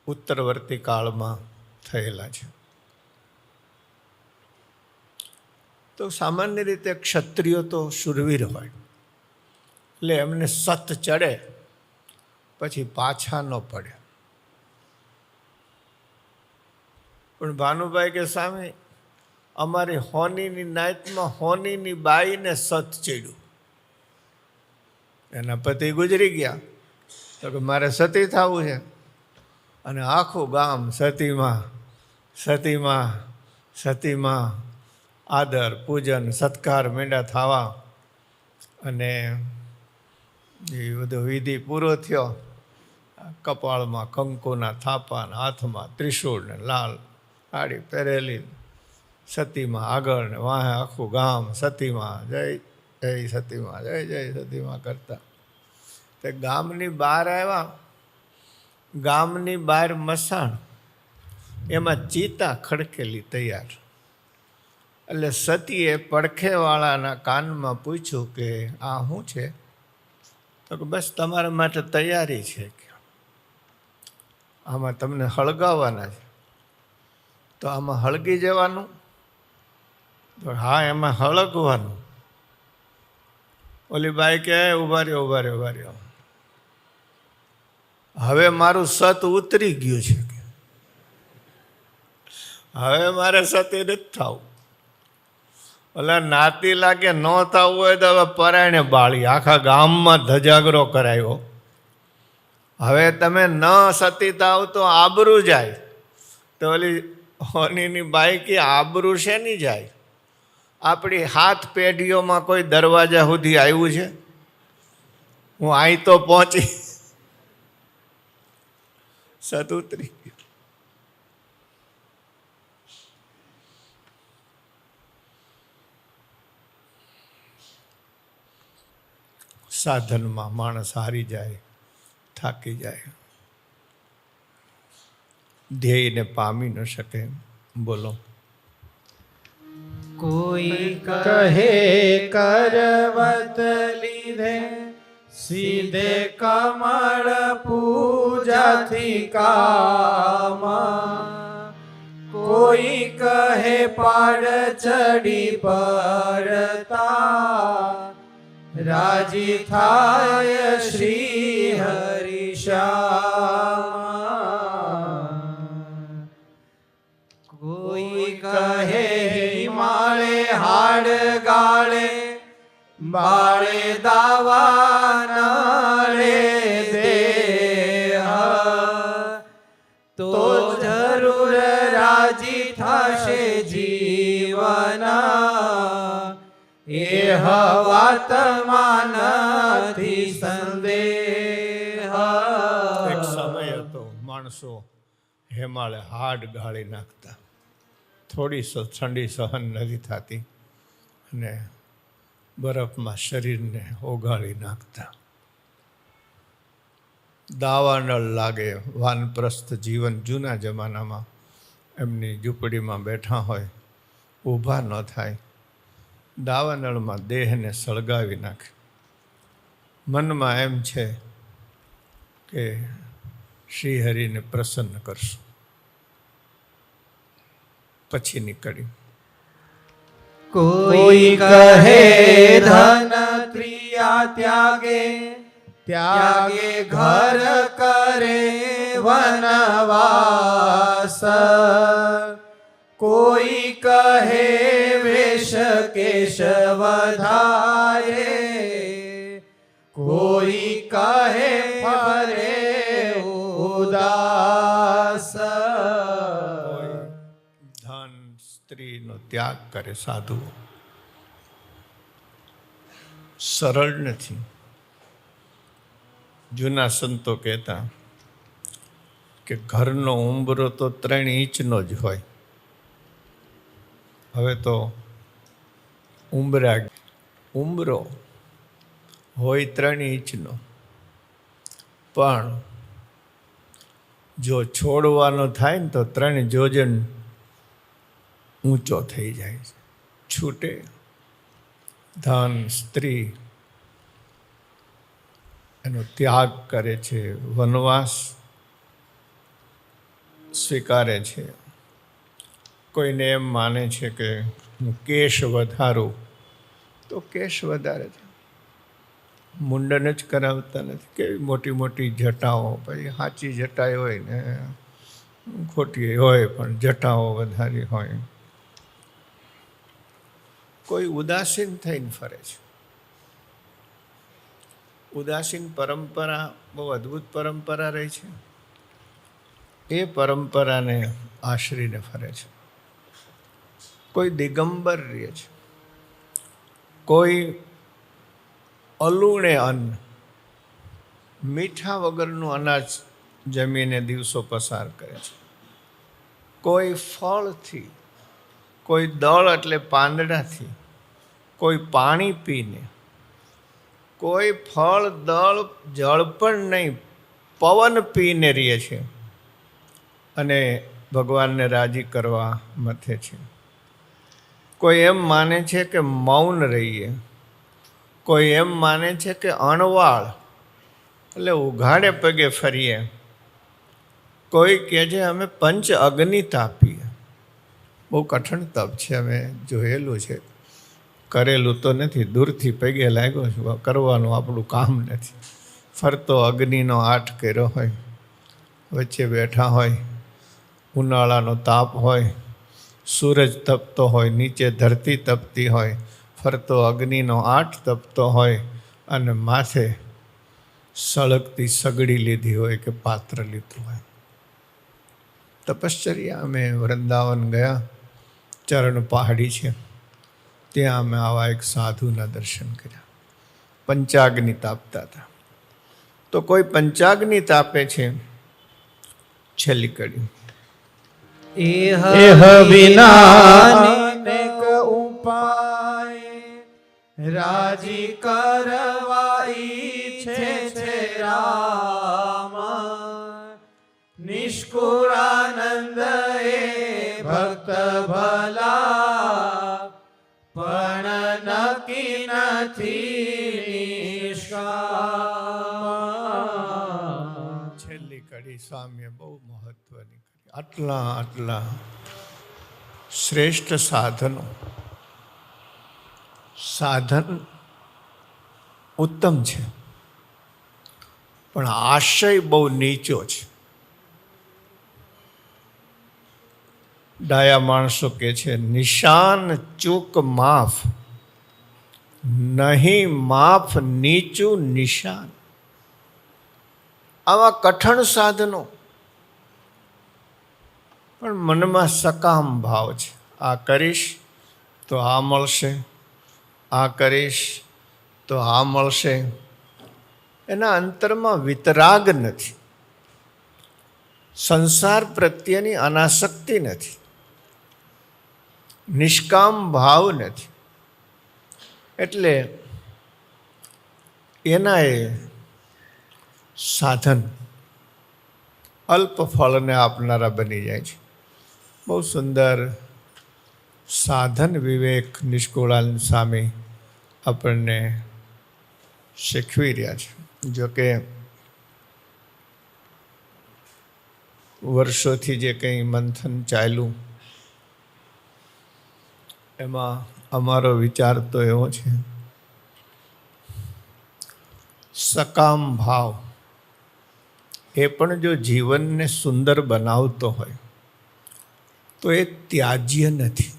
ઉત્તરવર્તી કાળમાં થયેલા છે. તો સામાન્ય રીતે ક્ષત્રિયો તો શૂરવીર હોય, એટલે એમને સત ચડે પછી પાછા ન પડે. પણ ભાનુભાઈ કે સ્વામી, અમારી હોનીની નાઈટમાં હોનીની બાઈને સત ચડ્યું. એના પતિ ગુજરી ગયા, તો કે મારે સતી થવું છે. અને આખું ગામ સતીમાં સતીમાં સતીમાં આદર પૂજન સત્કાર માંડ્યા થવા. અને એ બધો વિધિ પૂરો થયો. કપાળમાં કંકુના થાપા, હાથમાં ત્રિશૂળ ને લાલ સાડી પહેરેલી, સતીમાં આગળ ને વાહે આખું ગામ સતીમાં જય જય સતીમાં જય જય સતીમાં કરતા. તે ગામની બહાર આવ્યા. ગામની બહાર મસાણ, એમાં ચિતા ખડકેલી તૈયાર. એટલે સતીએ પડખેવાળાના કાનમાં પૂછ્યું કે આ શું છે? તો કે બસ તમારા માટે તૈયારી છે, કે આમાં તમને હળગાવવાના છે. તો આમાં હળગી જવાનું? તો હા, એમાં હળગવાનું. ઓલી બાઈ કે ઊભા રહ્યો ઊભા રહ્યો ઊભા રહ્યો, હવે મારું સત ઉતરી ગયું છે, કે હવે મારે સતી નથી થવું. ઓલા નાતી લાગે ન થવું હોય તો હવે પરાયણે બાળી આખા ગામમાં ધજાગરો કરાયો. હવે તમે ન સતી થાવ તો આબરૂ જાય. તો ઓલી હોનીની બાઈ કે આબરૂ શેની જાય? આપણી હાથ પેઢીઓમાં કોઈ દરવાજા સુધી આવ્યું છે? હું અહીં તો પહોંચી, સત ઉતરી ગયું. સાધનમાં માણસ હારી જાય, થાકી જાય, ધ્યેયને પામી ન શકે. બોલો. કોઈ કહે કરવત લીધે, સીધે કમળ પૂજાથી કામ. કોઈ કહે પાડ ચડી પડતા, રાજી થાય શ્રી હરિશ્યામ. કોઈ કહે હિમાળે હાડ ગાળે, બાળે દાવા નળે દેહ, તો જરૂર રાજી થશે જીવન. એ વાતમાં નથી સંદેહ. એક સમય હતો માણસો હેમાળે હાડ ગાળી નાખતા, થોડી ઠંડી સહન નથી થતી અને બરફમાં શરીરને ઓગાળી નાખતા. દાવાનળ લાગે, વાનપ્રસ્થ જીવન. જૂના જમાનામાં એમની ઝૂંપડીમાં બેઠા હોય, ઊભા ન થાય, દાવાનળમાં દેહને સળગાવી નાખે. મનમાં એમ છે કે શ્રીહરિને પ્રસન્ન કરશું. પછી નીકળી. કોઈ કહે ધન ત્રિયા ત્યાગે, ત્યાગે ઘર કરે વનવાસ. કોઈ કહે વેશ કેશ વધારે, કોઈ કહે ફરે ઉદાસ. ધન સ્ત્રીનો ત્યાગ કરે સાધુઓ. સરળ નથી. જૂના સંતો કહેતા કે ઘરનો ઉંબરો તો 3 ઇંચનો જ હોય. હવે તો ઉંબરો હોય 3 ઇંચનો, પણ જો છોડવાનો થાય ને તો 3 જોજન ઊંચો થઈ જાય છે. છૂટે. ધન સ્ત્રી એનો ત્યાગ કરે છે, વનવાસ સ્વીકારે છે. કોઈને એમ માને છે કે કેશ વધારો, તો કેશ વધારે છે, મુંડન જ કરાવતા નથી. કેવી મોટી મોટી જટાઓ, પછી સાચી જટાઈ હોય ને ખોટી હોય, પણ જટાઓ વધારી હોય. કોઈ ઉદાસીન થઈને ફરે છે. ઉદાસીન પરંપરા બહુ અદ્ભુત પરંપરા રહી છે. એ પરંપરાને આશરીને ફરે છે. કોઈ દિગંબર રહે છે, કોઈ અલુણે અન્ન, મીઠા વગરનું અનાજ જમીને દિવસો પસાર કરે છે. કોઈ ફળથી, કોઈ દળ એટલે પાંદડાથી, કોઈ પાણી પીને, કોઈ ફળ દળ જળ પણ નહીં, પવન પીને રહે છે અને ભગવાનને રાજી કરવા મથે છે. કોઈ એમ માને છે કે મૌન રહીએ, કોઈ એમ માને છે કે અણવાળ એટલે ઉઘાડે પગે ફરીએ, કોઈ કહે છે અમે પંચ અગ્નિ તાપીએ. બહુ કઠણ તપ છે, અમે જોયેલું છે, કરેલું તો નથી, દૂરથી પગે લાગ્યો છું, કરવાનું આપણું કામ નથી. ફરતો અગ્નિનો આઠ કર્યો હોય, વચ્ચે બેઠા હોય, ઉનાળાનો તાપ હોય, સૂરજ તપતો હોય, નીચે ધરતી તપતી હોય, ફરતો અગ્નિનો આઠ તપતો હોય અને માથે સળગતી સગડી લીધી હોય કે પાત્ર લીધું હોય. તપશ્ચર્યા અમે વૃંદાવન ગયા, ચરણ પહાડી છે, ત્યાં અમે આવા એક સાધુના દર્શન કર્યા. પંચાગ્નિ તાપતા હતા. તો કોઈ પંચાગ્નિ તાપે છે. છેલ્લી કડી. એહ વિનાનેક ઉપાય રાજી કરવા ઈચ્છે છે રામ. નિષ્કુળાનંદ એ ભક્ત ભલા, પણ નકી નથી નિષ્કામ. છેલ્લી કડી સામ્ય બહુ મહત્વની. આટલા શ્રેષ્ઠ સાધનો, સાધન ઉત્તમ છે, પણ આશય બહુ નીચો છે. ડાયા માણસો કે છે નિશાન ચૂક માફ, નહીં માફ નીચું નિશાન. આવા કઠણ સાધનો, પણ મનમાં સકામ ભાવ છે. આ કરીશ તો આ મળશે, આ કરીશ તો આ મળશે. એના અંતરમાં વિતરાગ નથી, સંસાર પ્રત્યેની અનાસક્તિ નથી, નિષ્કામ ભાવ નથી. એટલે એના એ સાધન અલ્પ ફળને આપનારા બની જાય છે. બહુ સુંદર સાધન વિવેક નિષ્કુળાનંદ સ્વામી આપણને શીખવી રહ્યા છે. જોકે વર્ષોથી જે કંઈ મંથન ચાલ્યું એમાં અમારો વિચાર તો એવો છે, સકામ ભાવ એ પણ જો જીવનને સુંદર બનાવતો હોય તો એ ત્યાજ્ય નથી.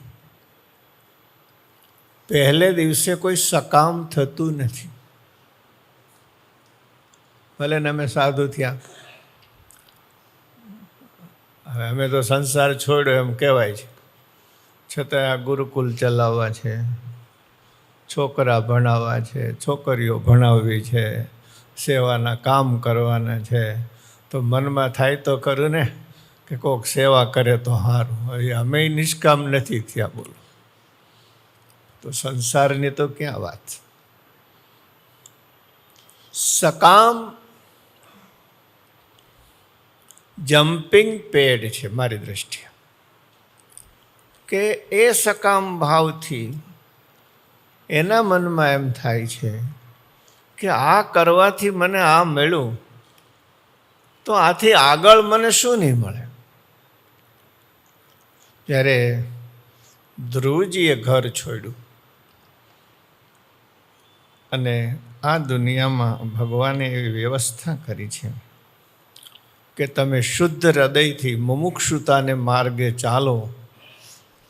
પહેલે દિવસે કોઈ સકામ થતું નથી. ભલે ને અમે સાધુ થયા, હવે અમે તો સંસાર છોડ્યો એમ કહેવાય છે, છતાં આ ગુરુકુલ ચલાવવા છે, છોકરા ભણાવવા છે, છોકરીઓ ભણાવવી છે, સેવાના કામ કરવાના છે, તો મનમાં થાય તો ખરું ને કે કોઈક સેવા કરે તો સારું. હવે અમે નિષ્કામ નથી થયા, બોલો, તો સંસારની તો ક્યાં વાત. સકામ જમ્પિંગ પેડ છે મારી દ્રષ્ટિએ, કે એ સકામ ભાવથી એના મનમાં એમ થાય છે કે આ કરવાથી મને આ મળ્યું, તો આથી આગળ મને શું નહીં મળે. જ્યારે ધ્રુવજીએ ઘર છોડ્યું અને આ દુનિયામાં ભગવાને એવી વ્યવસ્થા કરી છે કે તમે શુદ્ધ હૃદયથી મુમુક્ષુતાને માર્ગે ચાલો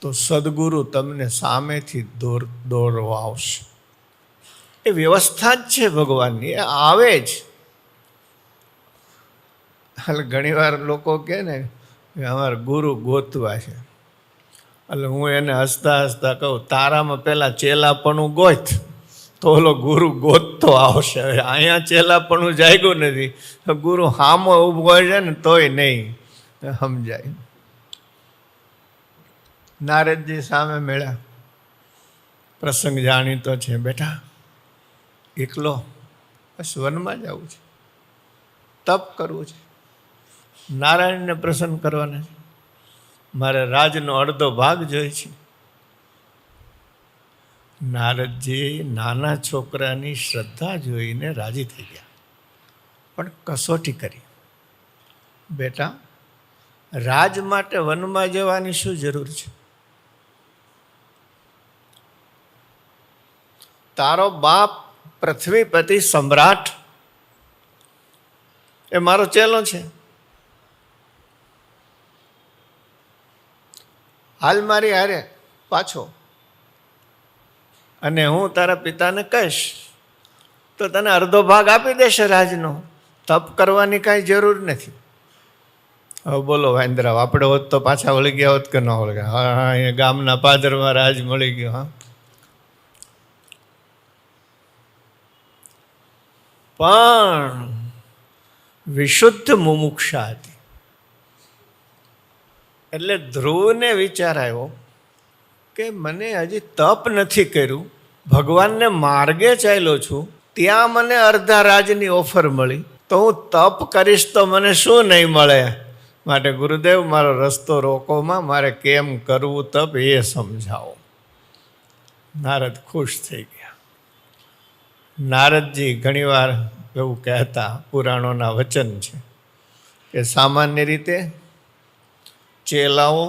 તો સદગુરુ તમને સામેથી દોરવા આવશે. એ વ્યવસ્થા જ છે ભગવાનની, એ આવે જ. એટલે ઘણીવાર લોકો કહે ને કે અમારા ગુરુ ગોતવા છે, એટલે હું એને હસતા હસતા કહું તારામાં પહેલાં ચેલાપણું ગોત તો ઓલો ગુરુ ગોતતો આવશે. હવે અહીંયા ચેલાપણું જાગ્યું નથી, ગુરુ હામો ઊભો હોય છે ને તોય નહીં સમજાય. નારદજી સામે મળ્યા, પ્રસંગ જાણીતો છે. બેટા એકલો બસ વનમાં જવું છે, તપ કરવું છે, નારાયણને પ્રસન્ન કરવાના છે, મારે રાજનો અડધો ભાગ જોઈએ છે. નારદજી નાના છોકરાની શ્રદ્ધા જોઈને રાજી થઈ ગયા, પણ કસોટી કરી. બેટા રાજ માટે વનમાં જવાની શું જરૂર છે? તારો બાપ પૃથ્વીપતિ સમ્રાટ એ મારો ચેલો છે. હાલ મારી હારે પાછો, અને હું તારા પિતાને કહીશ તો તને અડધો ભાગ આપી દેશે રાજનો. તપ કરવાની કાંઈ જરૂર નથી. હવે બોલો વાંદરા, આપણે હોત તો પાછા વળી ગયા હોત કે ન વળી ગયા? હા, અહીંયા ગામના પાદરમાં રાજ મળી ગયો. હા, પણ વિશુદ્ધ મુમુક્ષા હતી. એટલે ધ્રુવને વિચાર આવ્યો કે મને હજી તપ નથી કર્યું, ભગવાનને માર્ગે ચાલ્યો છું, ત્યાં મને અડધા રાજની ઓફર મળી, તો હું તપ કરીશ તો મને શું નહીં મળે? માટે ગુરુદેવ મારો રસ્તો રોકોમાં, મારે કેમ કરવું તપ એ સમજાવો. નારદ ખુશ થઈ ગયા. નારદજી ઘણીવાર એવું કહેતા, પુરાણોના વચન છે કે સામાન્ય રીતે ચેલાઓ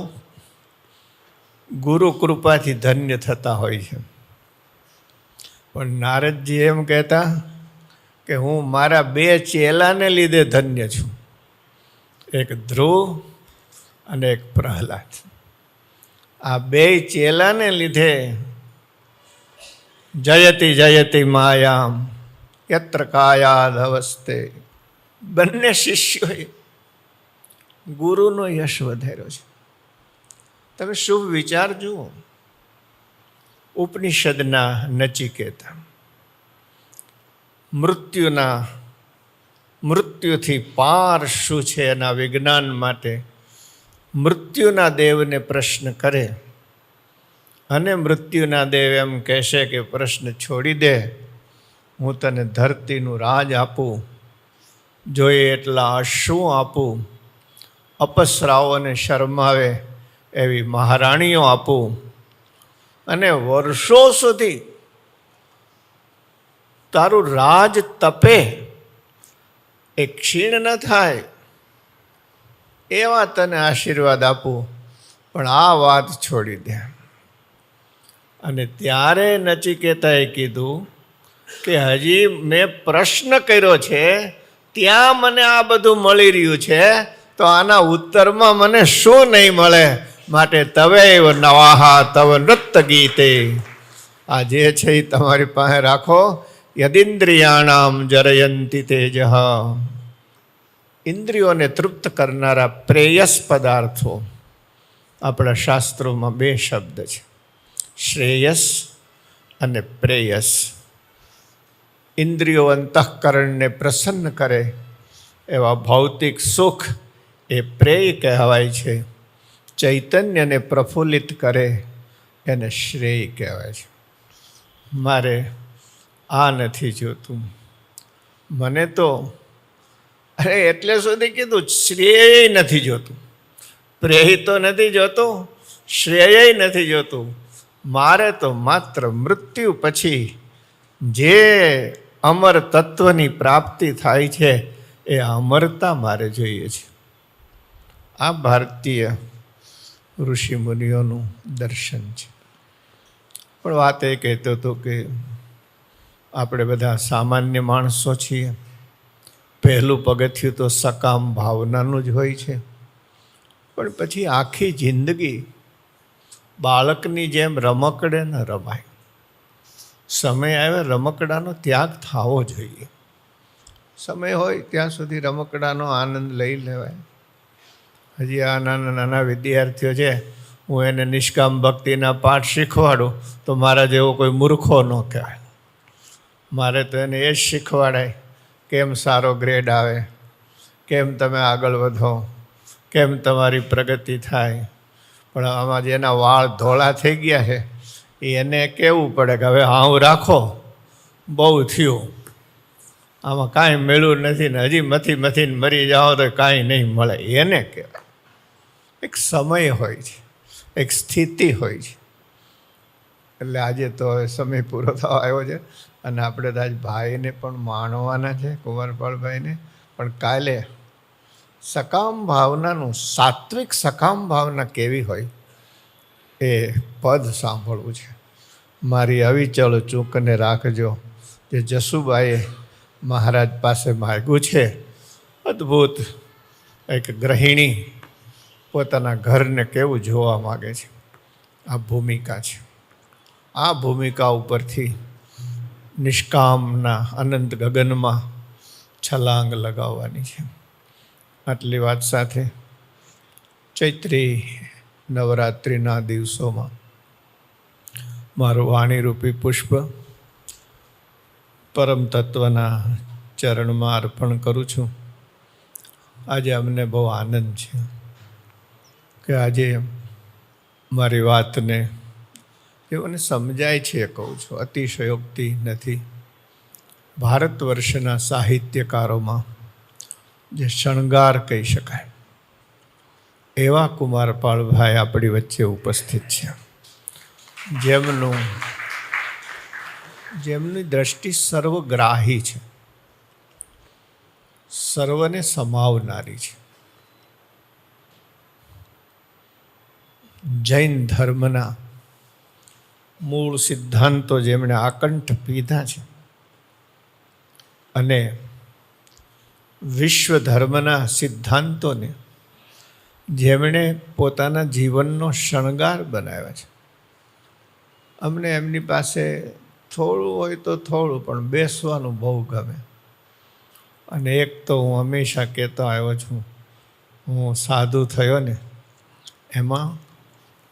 ગુરુ કૃપાથી ધન્ય થતા હોય છે, પણ નારદજી એમ કહેતા કે હું મારા 2 ચેલાને લીધે ધન્ય છું, એક ધ્રુવ અને એક પ્રહલાદ. આ 2 ચેલાને લીધે જયતિ જયતિ માયામ યત્ર કાયાદ અવસ્તે, બંને શિષ્યોએ ગુરુનો યશ વધાર્યો છે. તમે શુભ વિચાર જુઓ. ઉપનિષદના નચિકેતા મૃત્યુથી પાર શું છે એના વિજ્ઞાન માટે મૃત્યુના દેવને પ્રશ્ન કરે, અને મૃત્યુના દેવ એમ કહેશે કે પ્રશ્ન છોડી દે, હું તને ધરતીનું રાજ આપું, જોઈએ એટલા અશ્રુ આપું, અપસરાઓને શરમાવે એવી મહારાણીઓ આપું, અને વર્ષો સુધી તારું રાજ તપે એ ક્ષીણ ન થાય એવા તને આશીર્વાદ આપું, પણ આ વાત છોડી દે. અને ત્યારે નચિકેતાએ કીધું કે હજી મેં પ્રશ્ન કર્યો છે, ત્યાં મને આ બધું મળી રહ્યું છે, તો આના ઉત્તરમાં મને શું નહીં મળે? માટે તવૈવ નવાહા તવ નૃત્ય ગીતે, આ જે છે એ તમારી પાસે રાખો. યદિન્દ્રિયાણામ જરયંતિ તેજઃ, ઇન્દ્રિયોને તૃપ્ત કરનારા પ્રેયસ પદાર્થો. આપણા શાસ્ત્રોમાં 2 શબ્દ છે, શ્રેયસ અને પ્રેયસ. ઇન્દ્રિયો અંતઃકરણને પ્રસન્ન કરે એવા ભૌતિક સુખ એ પ્રેય કહેવાય છે. ચૈતન્યને પ્રફુલ્લિત કરે એને શ્રેય કહેવાય છે. મારે આ નથી જોતું, મને તો એટલે સુધી કીધું શ્રેય નથી જોતું, પ્રેય તો નથી જોતું, શ્રેય નથી જોતું. મારે તો માત્ર મૃત્યુ પછી જે અમર તત્વની પ્રાપ્તિ થાય છે એ અમરતા મારે જોઈએ છે. આ ભારતીય ઋષિ મુનિઓનું દર્શન છે. પણ વાત એ કહેતો હતો કે આપણે બધા સામાન્ય માણસો છીએ. પહેલું પગથિયું તો સકામ ભાવનાનું જ હોય છે. પણ પછી આખી જિંદગી બાળકની જેમ રમકડે ન રમાય. સમય આવે રમકડાનો ત્યાગ થવો જોઈએ. સમય હોય ત્યાં સુધી રમકડાનો આનંદ લઈ લેવાય. હજી આ નાના નાના વિદ્યાર્થીઓ છે, હું એને નિષ્કામ ભક્તિના પાઠ શીખવાડું તો મારા જેવો કોઈ મૂર્ખો ન કહેવાય. મારે તો એને એ જ શીખવાડાય કેમ સારો ગ્રેડ આવે, કેમ તમે આગળ વધો, કેમ તમારી પ્રગતિ થાય. પણ આમાં જેના વાળ ધોળા થઈ ગયા છે એને કહેવું પડે કે હવે હાવ રાખો, બહુ થયું, આમાં કાંઈ મેળવું નથી ને હજી મથીને મરી જાઓ તો કાંઈ નહીં મળે. એને કહેવાય. એક સમય હોય છે, એક સ્થિતિ હોય છે. એટલે આજે તો હવે સમય પૂરો થવા આવ્યો છે અને આપણે તો આજ ભાઈને પણ માણવાના છે, કુંવરપાળભાઈને. પણ કાલે સકામ ભાવનાનું, સાત્વિક સકામ ભાવના કેવી હોય એ પદ સાંભળવું છે. મારી અવિચળ ચૂકને રાખજો, જે જસુબાઈએ મહારાજ પાસે માગ્યું છે. અદ્ભુત એક ગૃહિણી પોતાના ઘરને કેવું જોવા માગે છે. આ ભૂમિકા છે. આ ભૂમિકા ઉપરથી નિષ્કામના અનંત ગગનમાં છલાંગ લગાવવાની છે. આટલી વાત સાથે ચૈત્રી નવરાત્રિના દિવસોમાં મારું વાણીરૂપી પુષ્પ પરમ તત્વના ચરણમાં અર્પણ કરું છું. આજે અમને બહુ આનંદ છે કે આજે મારી વાતને એઓને સમજાય છે, કહું છું, અતિશયોક્તિ નથી. ભારત વર્ષના સાહિત્યકારોમાં જે શણગાર કહી શકાય એવા કુમારપાળભાઈ આપણી વચ્ચે ઉપસ્થિત છે, જેમની દ્રષ્ટિ સર્વગ્રાહી છે, સર્વને સમાવનારી છે. જૈન ધર્મના મૂળ સિદ્ધાંતો જેમણે આકંઠ પીધા છે અને વિશ્વ ધર્મના સિદ્ધાંતોને જેમણે પોતાના જીવનનો શણગાર બનાવ્યા છે. અમને એમની પાસે થોડું હોય તો થોડું પણ બેસવાનું બહુ ગમે. અને એક તો હું હંમેશા કહેતો આવ્યો છું, હું સાધુ થયો ને એમાં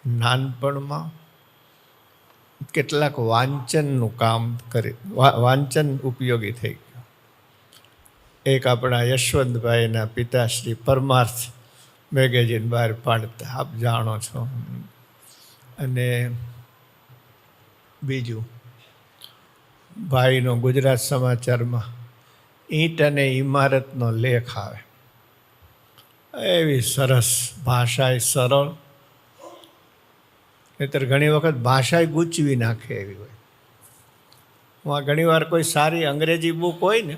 નાનપણમાં કેટલાક વાંચનનું કામ વાંચન ઉપયોગી થઈ ગયું. એક આપણા યશવંતભાઈના પિતાશ્રી પરમાર્થ મેગેઝિન બહાર પાડતા, આપ જાણો છો. અને બીજું ભાઈનો ગુજરાત સમાચારમાં ઈંટ અને ઇમારતનો લેખ આવે. એવી સરસ ભાષા, સરળ. નહીંતર ઘણી વખત ભાષા ગૂંચવી નાખે એવી હોય. હું આ ઘણીવાર કોઈ સારી અંગ્રેજી બુક હોય ને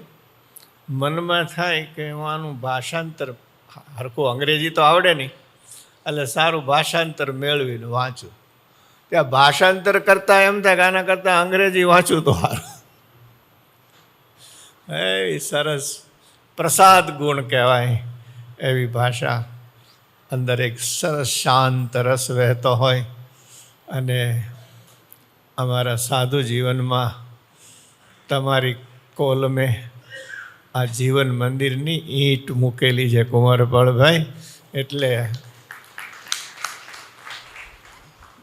મનમાં થાય કે હું આનું ભાષાંતર, હરખું અંગ્રેજી તો આવડે નહીં, એટલે સારું ભાષાંતર મેળવીને વાંચું. ત્યાં ભાષાંતર કરતાં એમ થાય કે આના કરતાં અંગ્રેજી વાંચું તો સારું. એવી સરસ પ્રસાદ ગુણ કહેવાય એવી ભાષા. અંદર એક સરસ શાંત રસ વહેતો હોય. અને અમારા સાધુ જીવનમાં તમારી કોલમે આ જીવન મંદિરની ઈંટ મૂકેલી છે કુંવરપાળભાઈ, એટલે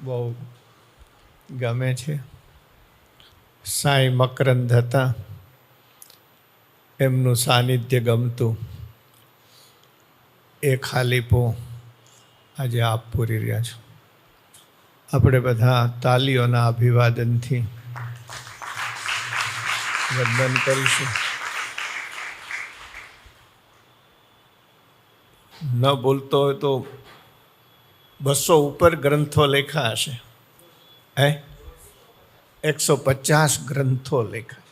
બહુ ગમે છે. સાંઈ મકરંદ હતા, એમનું સાનિધ્ય ગમતું. એ ખાલીપો આજે આપ પૂરી રહ્યા છો. આપણે બધા તાલીઓના અભિવાદનથી વંદન કરીશું. ન બોલતો હોય તો 200 ઉપર ગ્રંથો લેખા હશે. 150 ગ્રંથો લેખા.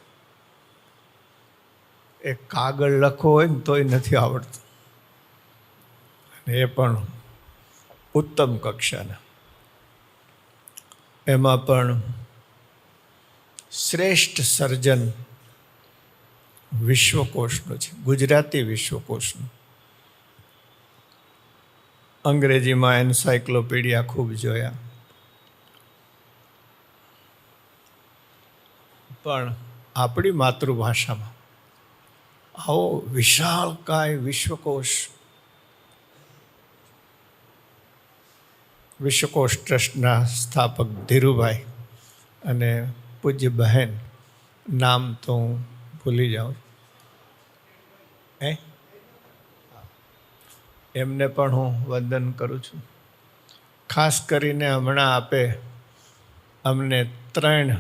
એક કાગળ લખવો હોય ને તોય નથી આવડતું. અને એ પણ ઉત્તમ કક્ષાના. એમાં પણ શ્રેષ્ઠ સર્જન વિશ્વકોશનું છે, ગુજરાતી વિશ્વકોશનું. અંગ્રેજીમાં એન્સાયક્લોપીડિયા ખૂબ જોયા, પણ આપણી માતૃભાષામાં આવો વિશાળકાય વિશ્વકોશ, વિશ્વકોશ ટ્રસ્ટના સ્થાપક ધીરુભાઈ અને પૂજ્ય બહેન, નામ તો હું ભૂલી જાઉં, એમને પણ હું વંદન કરું છું. ખાસ કરીને હમણાં આપે અમને 3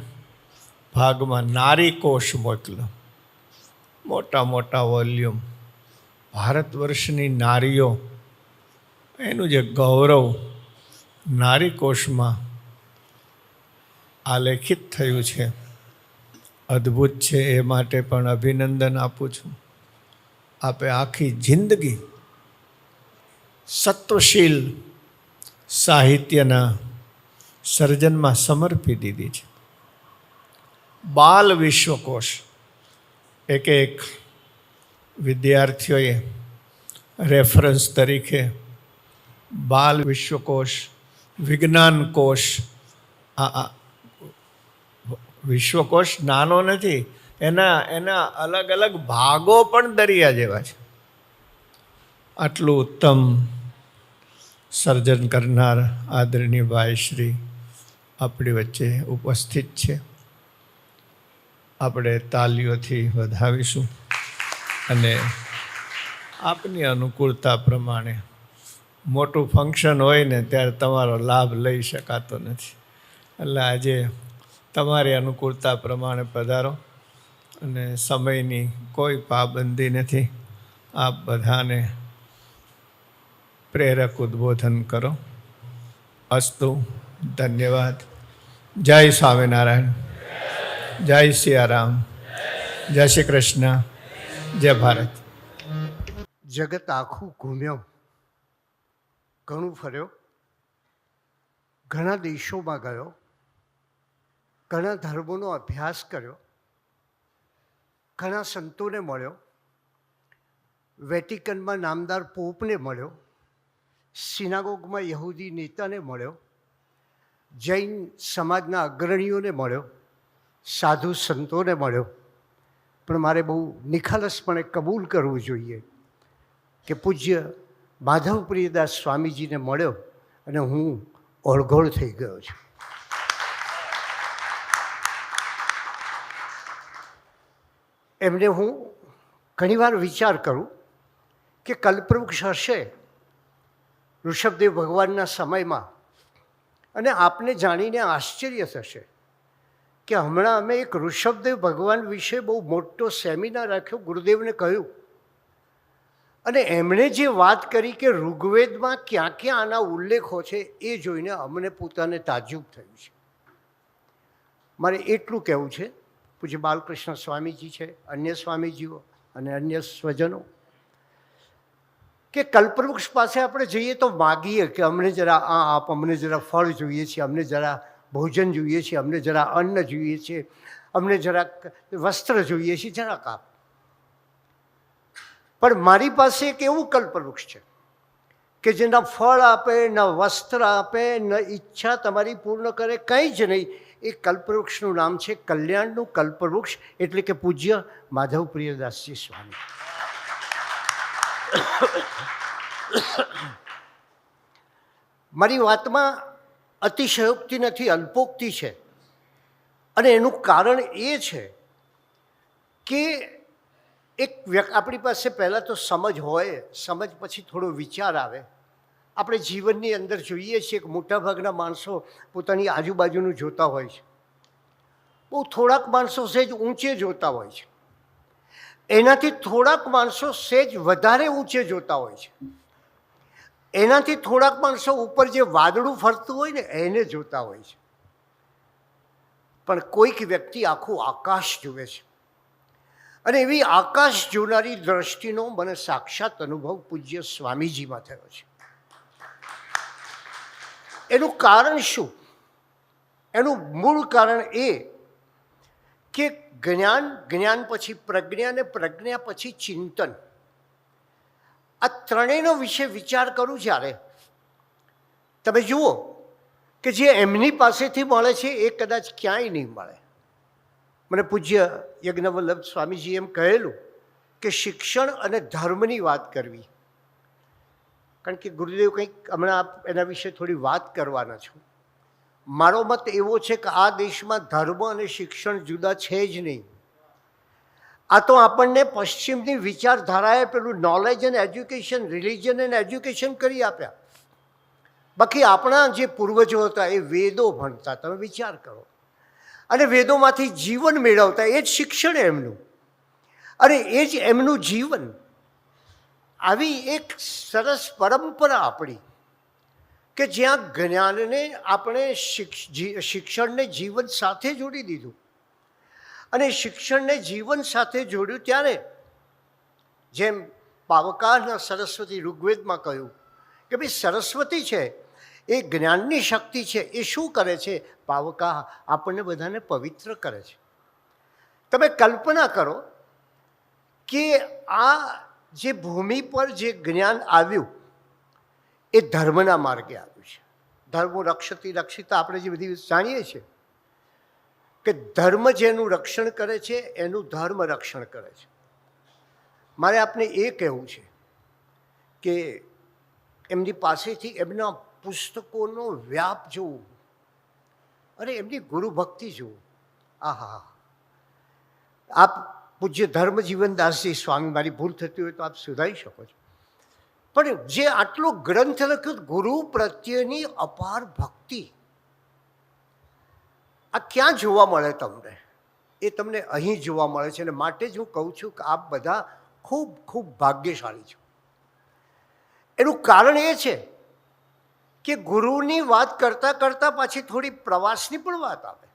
ભાગમાં નારી કોશ મોકલ્યો, મોટા મોટા વોલ્યુમ. ભારત વર્ષની નારીઓ, એનું જે ગૌરવ નારી કોશમાં આલેખિત થયું છે, અદ્ભુત છે. એ માટે પણ અભિનંદન આપું છું. આપે આખી જિંદગી સત્વશીલ સાહિત્યના સર્જનમાં સમર્પી દીધી છે. બાલ વિશ્વકોશ, એક વિદ્યાર્થીઓએ રેફરન્સ તરીકે બાલ વિશ્વકોશ, વિજ્ઞાન કોશ. આ વિશ્વકોશ નાનો નથી, એના અલગ અલગ ભાગો પણ દરિયા જેવા છે. આટલું ઉત્તમ સર્જન કરનાર આદરણીય ભાઈ શ્રી આપણી વચ્ચે ઉપસ્થિત છે. આપણે તાલીઓથી વધાવીશું અને આપની અનુકૂળતા પ્રમાણે મોટું ફંક્શન હોય ને ત્યારે તમારો લાભ લઈ શકાતો નથી, એટલે આજે તમારી અનુકૂળતા પ્રમાણે પધારો અને સમયની કોઈ પાબંદી નથી. આપ બધાને પ્રેરક ઉદ્બોધન કરો. અસ્તુ. ધન્યવાદ. જય સ્વામિનારાયણ, જય સિયારામ, જય શ્રી કૃષ્ણ, જય ભારત. જગત આખું ઘૂમ્યો, ઘણું ફર્યો, ઘણા દેશોમાં ગયો, ઘણા ધર્મોનો અભ્યાસ કર્યો, ઘણા સંતોને મળ્યો, વેટિકનમાં નામદાર પોપને મળ્યો, સિનાગોગમાં યહૂદી નેતાને મળ્યો, જૈન સમાજના અગ્રણીઓને મળ્યો, સાધુ સંતોને મળ્યો. પણ મારે બહુ નિખાલસપણે કબૂલ કરવું જોઈએ કે પૂજ્ય માધવ પ્રિયદાસ સ્વામીજીને મળ્યો અને હું ઓળઘોળ થઈ ગયો છું. એમને હું ઘણીવાર વિચાર કરું કે કલ્પવૃક્ષ હશે ઋષભદેવ ભગવાનના સમયમાં, અને આપને જાણીને આશ્ચર્ય થશે કે હમણાં અમે એક ઋષભદેવ ભગવાન વિશે બહુ મોટો સેમિનાર રાખ્યો, ગુરુદેવને કહ્યું, અને એમણે જે વાત કરી કે ઋગ્વેદમાં ક્યાં ક્યાં આના ઉલ્લેખો છે એ જોઈને અમને પોતાને તાજુબ થયું છે. મારે એટલું કહેવું છે, પૂજ્ય બાલકૃષ્ણ સ્વામીજી છે, અન્ય સ્વામીજીઓ અને અન્ય સ્વજનો, કે કલ્પવૃક્ષ પાસે આપણે જઈએ તો માગીએ કે અમને જરા આ આપ, અમને જરા ફળ જોઈએ છે, અમને જરા ભોજન જોઈએ છે, અમને જરા અન્ન જોઈએ છે, અમને જરાક વસ્ત્ર જોઈએ છે, જરાક આપ. પણ મારી પાસે એક એવું કલ્પવૃક્ષ છે કે જે ન ફળ આપે, ન વસ્ત્ર આપે, ન ઈચ્છા તમારી પૂર્ણ કરે, કંઈ જ નહીં. એ કલ્પવૃક્ષનું નામ છે કલ્યાણનું કલ્પવૃક્ષ, એટલે કે પૂજ્ય માધવ પ્રિયદાસજી સ્વામી. મારી વાતમાં અતિશયોક્તિ નથી, અલ્પોક્તિ છે. અને એનું કારણ એ છે કે આપણી પાસે પહેલાં તો સમજ હોય, સમજ પછી થોડો વિચાર આવે. આપણે જીવનની અંદર જોઈએ છીએ કે મોટાભાગના માણસો પોતાની આજુબાજુનું જોતા હોય છે. બહુ થોડાક માણસો સહેજ ઊંચે જોતા હોય છે, એનાથી થોડાક માણસો સહેજ વધારે ઊંચે જોતા હોય છે, એનાથી થોડાક માણસો ઉપર જે વાદળું ફરતું હોય ને એને જોતા હોય છે. પણ કોઈક વ્યક્તિ આખું આકાશ જુએ છે, અને એવી આકાશ જોનારી દ્રષ્ટિનો મને સાક્ષાત અનુભવ પૂજ્ય સ્વામીજીમાં થયો છે. એનું કારણ શું? એનું મૂળ કારણ એ કે જ્ઞાન, જ્ઞાન પછી પ્રજ્ઞા અને પ્રજ્ઞા પછી ચિંતન, આ ત્રણેયનો વિશે વિચાર કરું જ્યારે તમે જુઓ કે જે એમની પાસેથી મળે છે એ કદાચ ક્યાંય નહીં મળે. મને પૂજ્ય યજ્ઞવલ્લભ સ્વામીજી એમ કહેલું કે શિક્ષણ અને ધર્મની વાત કરવી, કારણ કે ગુરુદેવ કંઈક હમણાં એના વિશે થોડી વાત કરવાના છું. મારો મત એવો છે કે આ દેશમાં ધર્મ અને શિક્ષણ જુદા છે જ નહીં. આ તો આપણને પશ્ચિમની વિચારધારાએ પેલું knowledge and education, religion and education કરી આપ્યા. બાકી આપણા જે પૂર્વજો હતા એ વેદો ભણતા, તમે વિચાર કરો, અને વેદોમાંથી જીવન મેળવતા. એ જ શિક્ષણ એમનું, અને એ જ એમનું જીવન. આવી એક સરસ પરંપરા આપણી કે જ્યાં જ્ઞાનને આપણે શિક્ષણને જીવન સાથે જોડી દીધું. અને શિક્ષણને જીવન સાથે જોડ્યું ત્યારે જેમ પાવકાના સરસ્વતી ઋગ્વેદમાં કહ્યું કે ભાઈ સરસ્વતી છે એ જ્ઞાનની શક્તિ છે. એ શું કરે છે? પાવકા આપણને બધાને પવિત્ર કરે છે. તમે કલ્પના કરો કે આ જે ભૂમિ પર જે જ્ઞાન આવ્યું એ ધર્મના માર્ગે આવ્યું છે. ધર્મો રક્ષતી રક્ષિતા આપણે જે બધી જાણીએ છીએ કે ધર્મ જેનું રક્ષણ કરે છે એનું ધર્મ રક્ષણ કરે છે. મારે આપને એ કહેવું છે કે એમની પાસેથી એમના પુસ્તકોનો વ્યાપ જોવું, અને એમની ગુરુભક્તિ જોવું. આહા! આપ પૂજ્ય ધર્મજીવનદાસજી સ્વામી, મારી ભૂલ થતી હોય તો આપ સુધારી શકો છો, પણ જે આટલો ગ્રંથ લખ્યો, ગુરુ પ્રત્યેની અપાર ભક્તિ, આ ક્યાં જોવા મળે તમને? એ તમને અહીં જોવા મળે છે. અને માટે જ હું કહું છું કે આપ બધા ખૂબ ખૂબ ભાગ્યશાળી છો. એનું કારણ એ છે કે ગુરુની વાત કરતાં કરતાં પાછી થોડી પ્રવાસની પણ વાત આવે.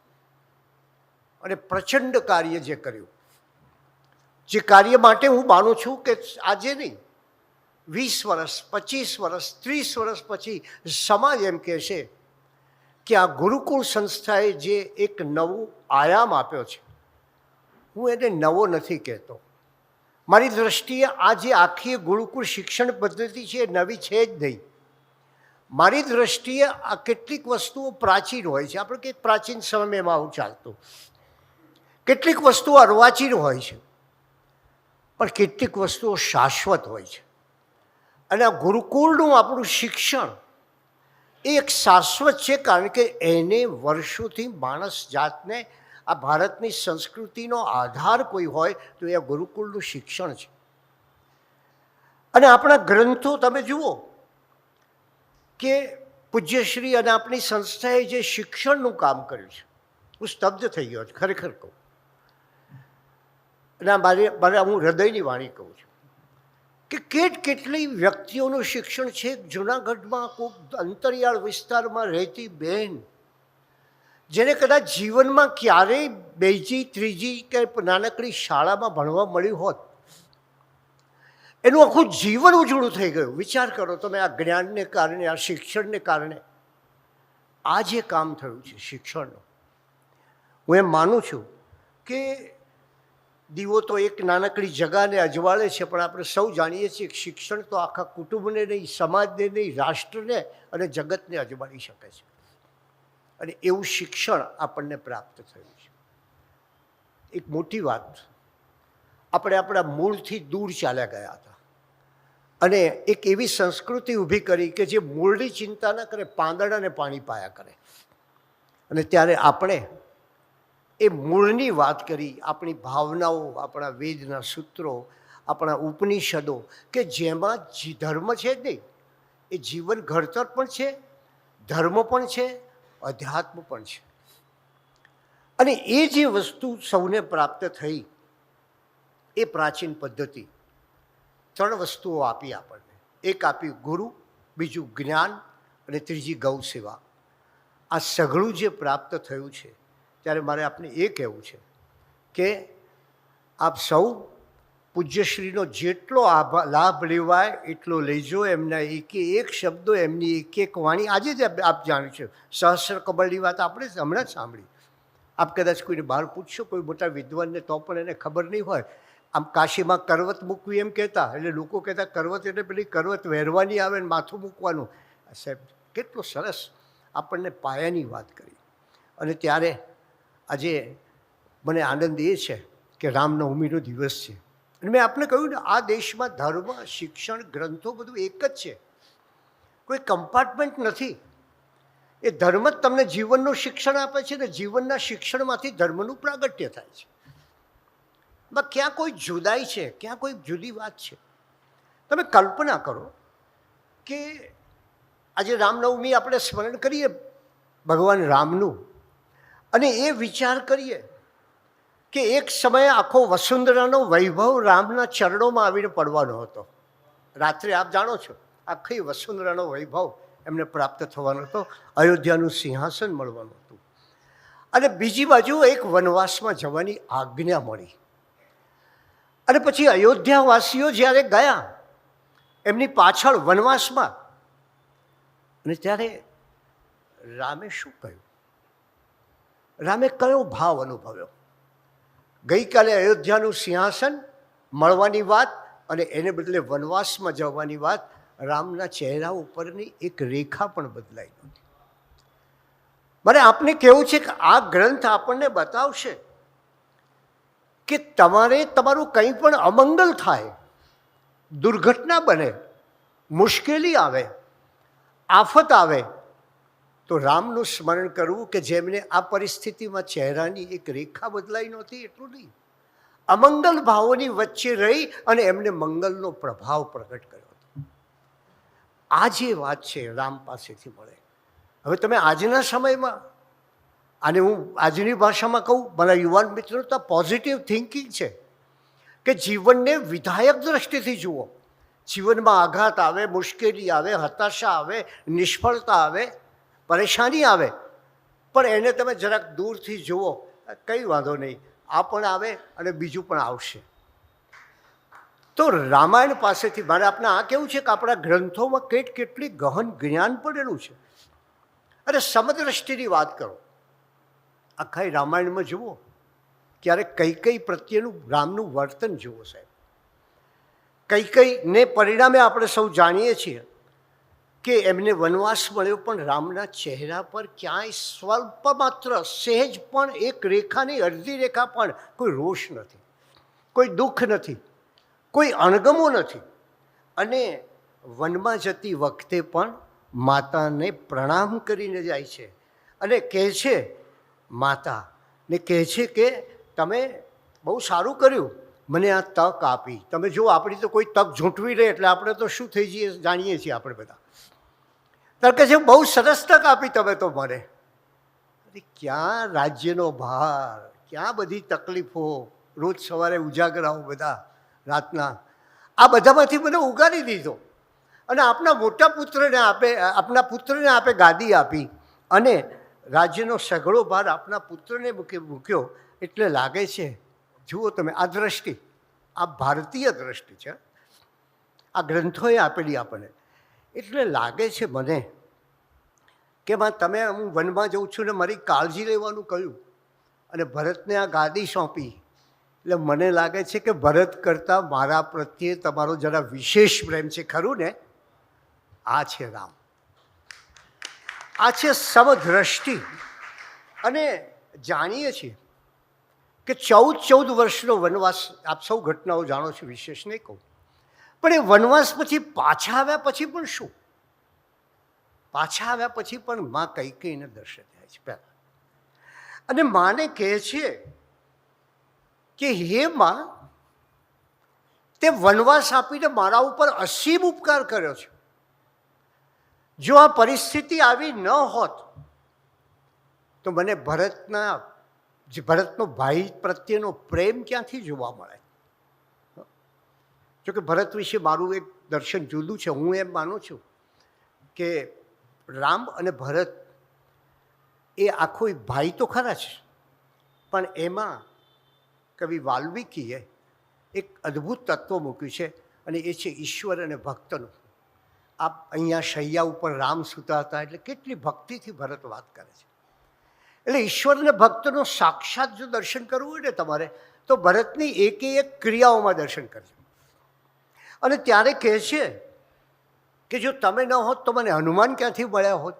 અને પ્રચંડ કાર્ય જે કર્યું, જે કાર્ય માટે હું માનું છું કે આજે નહીં, 20 વર્ષ, 25 વર્ષ, 30 વર્ષ પછી સમાજ એમ કહેશે કે આ ગુરુકુળ સંસ્થાએ જે એક નવું આયામ આપ્યો છે. હું એને નવો નથી કહેતો. મારી દૃષ્ટિએ આ જે આખી ગુરુકુળ શિક્ષણ પદ્ધતિ છે એ નવી છે જ નહીં. મારી દૃષ્ટિએ આ કેટલીક વસ્તુઓ પ્રાચીન હોય છે. આપણે કંઈક પ્રાચીન સમયમાં આવું ચાલતું. કેટલીક વસ્તુઓ અર્વાચીન હોય છે, પણ કેટલીક વસ્તુઓ શાશ્વત હોય છે. અને આ ગુરુકુળનું આપણું શિક્ષણ એ એક શાશ્વત છે, કારણ કે એને વર્ષોથી માણસ જાતને, આ ભારતની સંસ્કૃતિનો આધાર કોઈ હોય તો એ ગુરુકુળનું શિક્ષણ છે. અને આપણા ગ્રંથો તમે જુઓ કે પૂજ્યશ્રી અને આપણી સંસ્થાએ જે શિક્ષણનું કામ કર્યું છે, હું સ્તબ્ધ થઈ ગયો છું ખરેખર કહું. અને મારે હું હૃદયની વાણી કહું છું કે કેટલી વ્યક્તિઓનું શિક્ષણ છે. જૂનાગઢમાં કોઈક અંતરિયાળ વિસ્તારમાં રહેતી બહેન, જેને કદાચ જીવનમાં ક્યારેય બીજી ત્રીજી કે નાનકડી શાળામાં ભણવા મળ્યું હોત, એનું આખું જીવન ઉજળું થઈ ગયું. વિચાર કરો તમે, આ જ્ઞાનને કારણે, આ શિક્ષણને કારણે આ જે કામ થયું છે શિક્ષણનું. હું એમ માનું છું કે દીવો તો એક નાનકડી જગાને અજવાળે છે, પણ આપણે સૌ જાણીએ છીએ કે શિક્ષણ તો આખા કુટુંબને નહીં, સમાજને નહીં, રાષ્ટ્રને અને જગતને અજવાળી શકે છે. અને એવું શિક્ષણ આપણને પ્રાપ્ત થયું છે. એક મોટી વાત, આપણે આપણા મૂળથી દૂર ચાલ્યા ગયા હતા અને એક એવી સંસ્કૃતિ ઊભી કરી કે જે મૂળની ચિંતા ન કરે, પાંદડાને પાણી પાયા કરે. અને ત્યારે આપણે એ મૂળની વાત કરી. આપણી ભાવનાઓ, આપણા વેદના સૂત્રો, આપણા ઉપનિષદો, કે જેમાં ધર્મ છે જ નહીં, એ જીવન ઘડતર પણ છે, ધર્મ પણ છે, અધ્યાત્મ પણ છે. અને એ જે વસ્તુ સૌને પ્રાપ્ત થઈ, એ પ્રાચીન પદ્ધતિ 3 વસ્તુઓ આપી આપણને. એક આપી ગુરુ, બીજું જ્ઞાન, અને ત્રીજી ગૌ સેવા. આ સઘળું જે પ્રાપ્ત થયું છે, ત્યારે મારે આપને એ કહેવું છે કે આપ સૌ પૂજ્યશ્રીનો જેટલો લાભ લેવાય એટલો લેજો. એમના એક શબ્દો, એમની એક વાણી આજે જ આપ જાણ્યું છે. સહસ્ર કમળની વાત આપણે હમણાં જ સાંભળી. આપ કદાચ કોઈને બહાર પૂછશો, કોઈ મોટા વિદ્વાનને, તો પણ એને ખબર નહીં હોય. આમ કાશીમાં કરવત મૂકવી એમ કહેતા, એટલે લોકો કહેતા કરવત એટલે પેલી કરવત વહેરવાની આવે ને માથું મૂકવાનું. સાહેબ કેટલો સરસ આપણને પાયાની વાત કરી. અને ત્યારે આજે મને આનંદ એ છે કે રામનવમીનો દિવસ છે. અને મેં આપને કહ્યું ને, આ દેશમાં ધર્મ, શિક્ષણ, ગ્રંથો બધું એક જ છે, કોઈ કમ્પાર્ટમેન્ટ નથી. એ ધર્મ જ તમને જીવનનું શિક્ષણ આપે છે ને જીવનના શિક્ષણમાંથી ધર્મનું પ્રાગટ્ય થાય છે. ક્યાં કોઈ જુદાઈ છે, ક્યાં કોઈ જુદી વાત છે? તમે કલ્પના કરો કે આજે રામનવમી આપણે સ્મરણ કરીએ ભગવાન રામનું, અને એ વિચાર કરીએ કે એક સમયે આખો વસુંધરાનો વૈભવ રામના ચરણોમાં આવીને પડવાનો હતો. રાત્રે આપ જાણો છો, આખી વસુંધરાનો વૈભવ એમને પ્રાપ્ત થવાનો હતો, અયોધ્યાનું સિંહાસન મળવાનું હતું. અને બીજી બાજુ એક વનવાસમાં જવાની આજ્ઞા મળી. અને પછી અયોધ્યાવાસીઓ જ્યારે ગયા એમની પાછળ વનવાસમાં, અને ત્યારે રામે શું કહ્યું? રામે કયો ભાવ અનુભવ્યો? ગઈકાલે અયોધ્યાનું સિંહાસન મળવાની વાત અને એને બદલે વનવાસમાં જવાની વાત, રામના ચહેરા ઉપરની એક રેખા પણ બદલાઈ નહોતી. મારે આપને કહેવું છે કે આ ગ્રંથ આપણને બતાવશે કે તમારે તમારું કંઈ પણ અમંગલ થાય, દુર્ઘટના બને, મુશ્કેલી આવે, આફત આવે, તો રામનું સ્મરણ કરવું કે જેમને આ પરિસ્થિતિમાં ચહેરાની એક રેખા બદલાઈ નહોતી. એટલું નહીં, અમંગલ ભાવોની વચ્ચે રહી અને એમને મંગલનો પ્રભાવ પ્રગટ કર્યો હતો. આ જે વાત છે રામ પાસેથી મળે. હવે તમે આજના સમયમાં, આને હું આજની ભાષામાં કહું, મારા યુવાન મિત્રો, તો પોઝિટિવ થિંકિંગ છે કે જીવનને વિધાયક દ્રષ્ટિથી જુઓ. જીવનમાં આઘાત આવે, મુશ્કેલી આવે, હતાશા આવે, નિષ્ફળતા આવે, પરેશાની આવે, પણ એને તમે જરાક દૂરથી જુઓ, કંઈ વાંધો નહીં, આ પણ આવે અને બીજું પણ આવશે. તો રામાયણ પાસેથી મારે આપણે આ કહેવું છે કે આપણા ગ્રંથોમાં કેટલી ગહન જ્ઞાન પડેલું છે. અરે સમદ્રષ્ટિની વાત કરો, આખા રામાયણમાં જુઓ, ક્યારેક કૈકેયી પ્રત્યેનું રામનું વર્તન જુઓ સાહેબ. કૈકેયીને પરિણામે આપણે સૌ જાણીએ છીએ કે એમને વનવાસ મળ્યો, પણ રામના ચહેરા પર ક્યાંય સ્વલ્પ માત્ર, સહેજ પણ, એક રેખા નહીં, અડધી રેખા પણ કોઈ રોષ નથી, કોઈ દુઃખ નથી, કોઈ અણગમો નથી. અને વનમાં જતી વખતે પણ માતાને પ્રણામ કરીને જાય છે અને કહે છે, માતાને કહે છે કે તમે બહુ સારું કર્યું, મને આ તક આપી. તમે જો આપણી તો કોઈ તક ઝૂંટવી લે એટલે આપણે તો શું થઈ જઈએ જાણીએ છીએ આપણે બધા. ત્યારે કહે છે, બહુ સરસ તક આપી તમે તો મને. અરે ક્યાં રાજ્યનો ભાર, ક્યાં બધી તકલીફો, રોજ સવારે ઉજાગરાઓ બધા રાતના, આ બધામાંથી મને ઉગારી દીધો અને આપના મોટા પુત્રને આપે ગાદી આપી અને રાજ્યનો સઘળો ભાર આપના પુત્રને મૂક્યો. એટલે લાગે છે, જુઓ તમે આ દ્રષ્ટિ, આ ભારતીય દ્રષ્ટિ છે, આ ગ્રંથોએ આપેલી આપણને. એટલે લાગે છે મને કે તમે, હું વનમાં જઉં છું ને મારી કાળજી લેવાનું કહ્યું અને ભરતને આ ગાદી સોંપી, એટલે મને લાગે છે કે ભરત કરતાં મારા પ્રત્યે તમારો જરા વિશેષ પ્રેમ છે, ખરું ને? આ છે રામ, આ છે સમદ્રષ્ટિ. અને જાણીએ છીએ કે 14 વર્ષનો વનવાસ, આપ સૌ ઘટનાઓ જાણો છો, વિશેષ નહીં કહું, પણ એ વનવાસ પછી પાછા આવ્યા પછી પણ શું? પાછા આવ્યા પછી પણ માં કૈકેયીને દર્શન થાય છે પહેલાં, અને માને કહે છે કે હે માં, તે વનવાસ આપીને મારા ઉપર અસીમ ઉપકાર કર્યો છે. જો આ પરિસ્થિતિ આવી ન હોત તો મને ભરતનો ભાઈ પ્રત્યેનો પ્રેમ ક્યાંથી જોવા મળે? જોકે ભરત વિશે મારું એક દર્શન જુદું છે. હું એમ માનું છું કે રામ અને ભરત એ આખો ભાઈ તો ખરા છે, પણ એમાં કવિ વાલ્મીકીએ એક અદ્ભુત તત્વ મૂક્યું છે અને એ છે ઈશ્વર અને ભક્તનું. આપ અહીંયા શૈયા ઉપર રામ સૂતા હતા એટલે કેટલી ભક્તિથી ભરત વાત કરે છે. એટલે ઈશ્વર અને ભક્તનો સાક્ષાત જો દર્શન કરવું હોય ને તમારે તો ભરતની એક ક્રિયાઓમાં દર્શન કરજો. અને ત્યારે કહે છે કે જો તમે ન હોત તો મને હનુમાન ક્યાંથી મળ્યા હોત.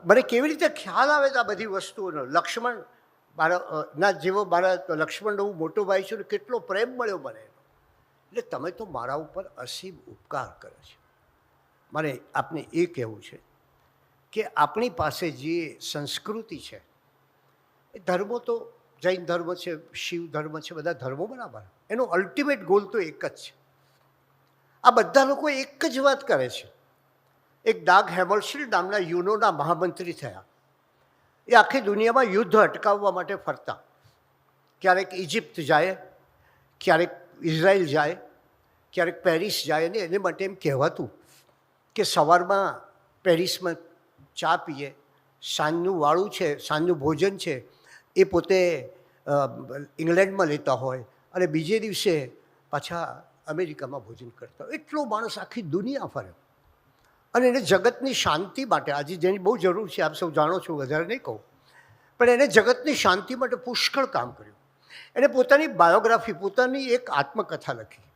મને કેવી રીતે ખ્યાલ આવે છે આ બધી વસ્તુઓનો. લક્ષ્મણ મારા જેવો મારા લક્ષ્મણનો હું મોટો ભાઈ છું ને કેટલો પ્રેમ મળ્યો મને. એટલે તમે તો મારા ઉપર અસીમ ઉપકાર કરે છે. મારે આપને એ કહેવું છે કે આપણી પાસે જે સંસ્કૃતિ છે એ ધર્મો તો જૈન ધર્મ છે, શિવ ધર્મ છે, બધા ધર્મો બરાબર. એનો અલ્ટિમેટ ગોલ તો એક જ છે. આ બધા લોકો એક જ વાત કરે છે. એક ડાગ હેમરશીલ્ડ નામના યુનોના મહામંત્રી થયા. એ આખી દુનિયામાં યુદ્ધ અટકાવવા માટે ફરતા. ક્યારેક ઇજિપ્ત જાય, ક્યારેક ઇઝરાયલ જાય, ક્યારેક પેરિસ જાય. ને એને માટે એમ કહેવાતું કે સવારમાં પેરિસમાં ચા પીએ, સાંજનું વાળું છે, સાંજનું ભોજન છે એ પોતે ઇંગ્લેન્ડમાં લેતા હોય અને બીજે દિવસે પાછા અમેરિકામાં ભોજન કરતા હોય. એટલો માણસ આખી દુનિયા ફરે અને એને જગતની શાંતિ માટે, આજે જેની બહુ જરૂર છે આપ સૌ જાણો છો, વધારે નહીં કહું, પણ એને જગતની શાંતિ માટે પુષ્કળ કામ કર્યું. એણે પોતાની બાયોગ્રાફી, પોતાની એક આત્મકથા લખી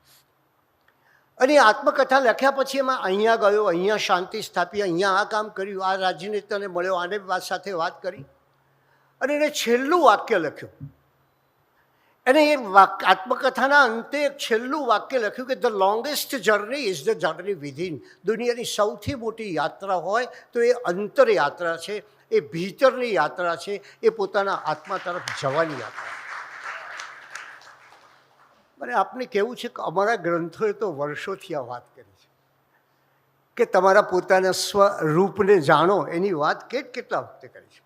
અને એ આત્મકથા લખ્યા પછી એમાં અહીંયા ગયો, અહીંયા શાંતિ સ્થાપી, અહીંયા આ કામ કર્યું, આ રાજનેતાને મળ્યો, આને સાથે વાત કરી અને એને છેલ્લું વાક્ય લખ્યું. અને એ આત્મકથાના અંતે એક છેલ્લું વાક્ય લખ્યું કે the longest journey is the journey within. દુનિયાની સૌથી મોટી યાત્રા હોય તો એ અંતર યાત્રા છે, એ ભીતરની યાત્રા છે, એ પોતાના આત્મા તરફ જવાની યાત્રા. મને આપને કહેવું છે કે અમારા ગ્રંથોએ તો વર્ષોથી આ વાત કરી છે કે તમારા પોતાના સ્વરૂપને જાણો. એની વાત કેટલા વખતે કરી છે.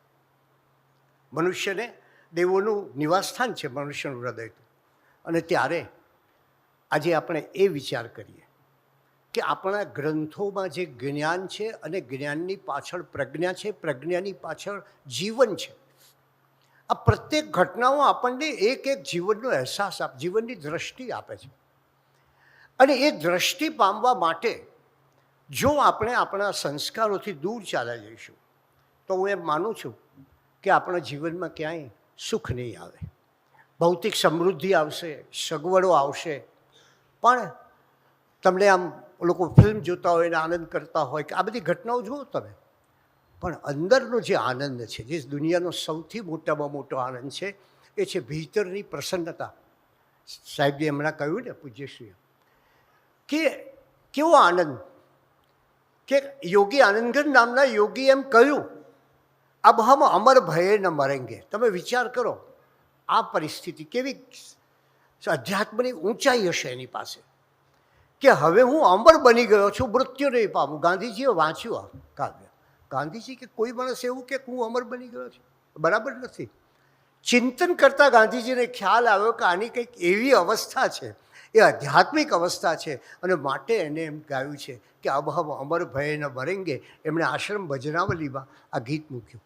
મનુષ્યને દેવોનું નિવાસસ્થાન છે મનુષ્યનું હૃદય. અને ત્યારે આજે આપણે એ વિચાર કરીએ કે આપણા ગ્રંથોમાં જે જ્ઞાન છે અને જ્ઞાનની પાછળ પ્રજ્ઞા છે, પ્રજ્ઞાની પાછળ જીવન છે. આ પ્રત્યેક ઘટનાઓ આપણને એક જીવનનો અહેસાસ આપે, જીવનની દ્રષ્ટિ આપે છે. અને એ દ્રષ્ટિ પામવા માટે જો આપણે આપણા સંસ્કારોથી દૂર ચાલ્યા જઈશું તો હું એમ માનું છું કે આપણા જીવનમાં ક્યાંય સુખ નહીં આવે. ભૌતિક સમૃદ્ધિ આવશે, સગવડો આવશે, પણ તમને આમ લોકો ફિલ્મ જોતા હોય ને આનંદ કરતા હોય કે આ બધી ઘટનાઓ જુઓ તમે, પણ અંદરનો જે આનંદ છે, જે દુનિયાનો સૌથી મોટામાં મોટો આનંદ છે, એ છે ભીતરની પ્રસન્નતા. સાહેબે હમણાં કહ્યું ને પૂજ્યશ્રીએ કે કેવો આનંદ, કે યોગી આનંદગન નામના યોગી એમ કહ્યું અબ હમ અમર ભયે ન મરેંગે. તમે વિચાર કરો આ પરિસ્થિતિ કેવી અધ્યાત્મની ઊંચાઈ હશે એની પાસે, કે હવે હું અમર બની ગયો છું, મૃત્યુ નહીં પામું. ગાંધીજીએ વાંચ્યું આ કાવ્ય. ગાંધીજી કે કોઈ માણસ એવું કે હું અમર બની ગયો છું, બરાબર નથી. ચિંતન કરતાં ગાંધીજીને ખ્યાલ આવ્યો કે આની કંઈક એવી અવસ્થા છે, એ આધ્યાત્મિક અવસ્થા છે અને માટે એને એમ ગાયું છે કે અબ હમ અમર ભયે ન મરેંગે. એમણે આશ્રમ ભજનાવલીમાં આ ગીત મૂક્યું.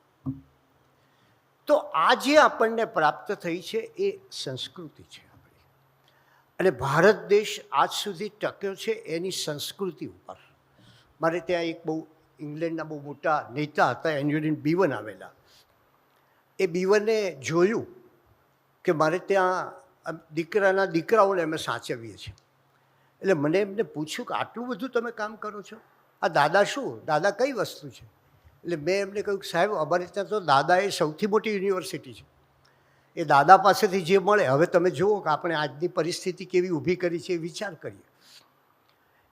તો આ જે આપણને પ્રાપ્ત થઈ છે એ સંસ્કૃતિ છે આપણી. અને ભારત દેશ આજ સુધી ટક્યો છે એની સંસ્કૃતિ ઉપર. મારે ત્યાં એક બહુ ઇંગ્લેન્ડના બહુ મોટા નેતા હતા, એન્યુરિન બીવન આવેલા. એ બીવને જોયું કે મારે ત્યાં દીકરાઓને અમે સાચવીએ છીએ. એટલે મને એમને પૂછ્યું કે આટલું બધું તમે કામ કરો છો, આ દાદા શું, દાદા કઈ વસ્તુ છે? એટલે મેં એમને કહ્યું કે સાહેબ અમારે ત્યાં તો દાદા એ સૌથી મોટી યુનિવર્સિટી છે. એ દાદા પાસેથી જે મળે, હવે તમે જુઓ કે આપણે આજની પરિસ્થિતિ કેવી ઊભી કરી છે એ વિચાર કરીએ.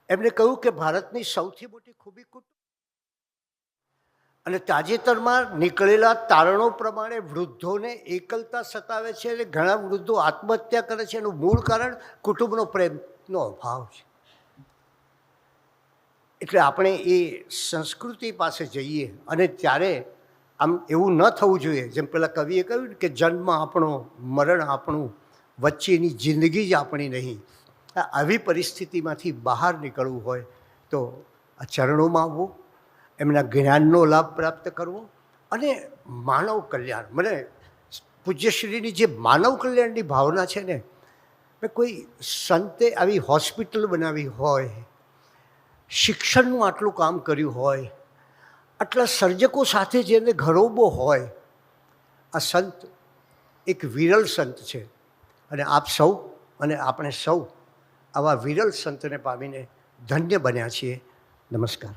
એમને કહ્યું કે ભારતની સૌથી મોટી ખૂબી કુટુંબ. અને તાજેતરમાં નીકળેલા તારણો પ્રમાણે વૃદ્ધોને એકલતા સતાવે છે અને ઘણા વૃદ્ધો આત્મહત્યા કરે છે. એનું મૂળ કારણ કુટુંબનો પ્રેમનો અભાવ છે. એટલે આપણે એ સંસ્કૃતિ પાસે જઈએ અને ત્યારે આમ એવું ન થવું જોઈએ જેમ પેલા કવિએ કહ્યું કે જન્મ આપણો, મરણ આપણું, વચ્ચેની જિંદગી જ આપણી નહીં. આવી પરિસ્થિતિમાંથી બહાર નીકળવું હોય તો આ ચરણોમાં આવવું, એમના જ્ઞાનનો લાભ પ્રાપ્ત કરવો અને માનવ કલ્યાણ. મને પૂજ્યશ્રીની જે માનવ કલ્યાણની ભાવના છે ને, કે કોઈ સંતે આવી હોસ્પિટલ બનાવી હોય, શિક્ષણનું આટલું કામ કર્યું હોય, આટલા સર્જકો સાથે જેને ઘરોબો હોય, આ સંત એક વિરલ સંત છે. અને આપ સૌ અને આપણે સૌ આવા વિરલ સંતને પામીને ધન્ય બન્યા છીએ. નમસ્કાર.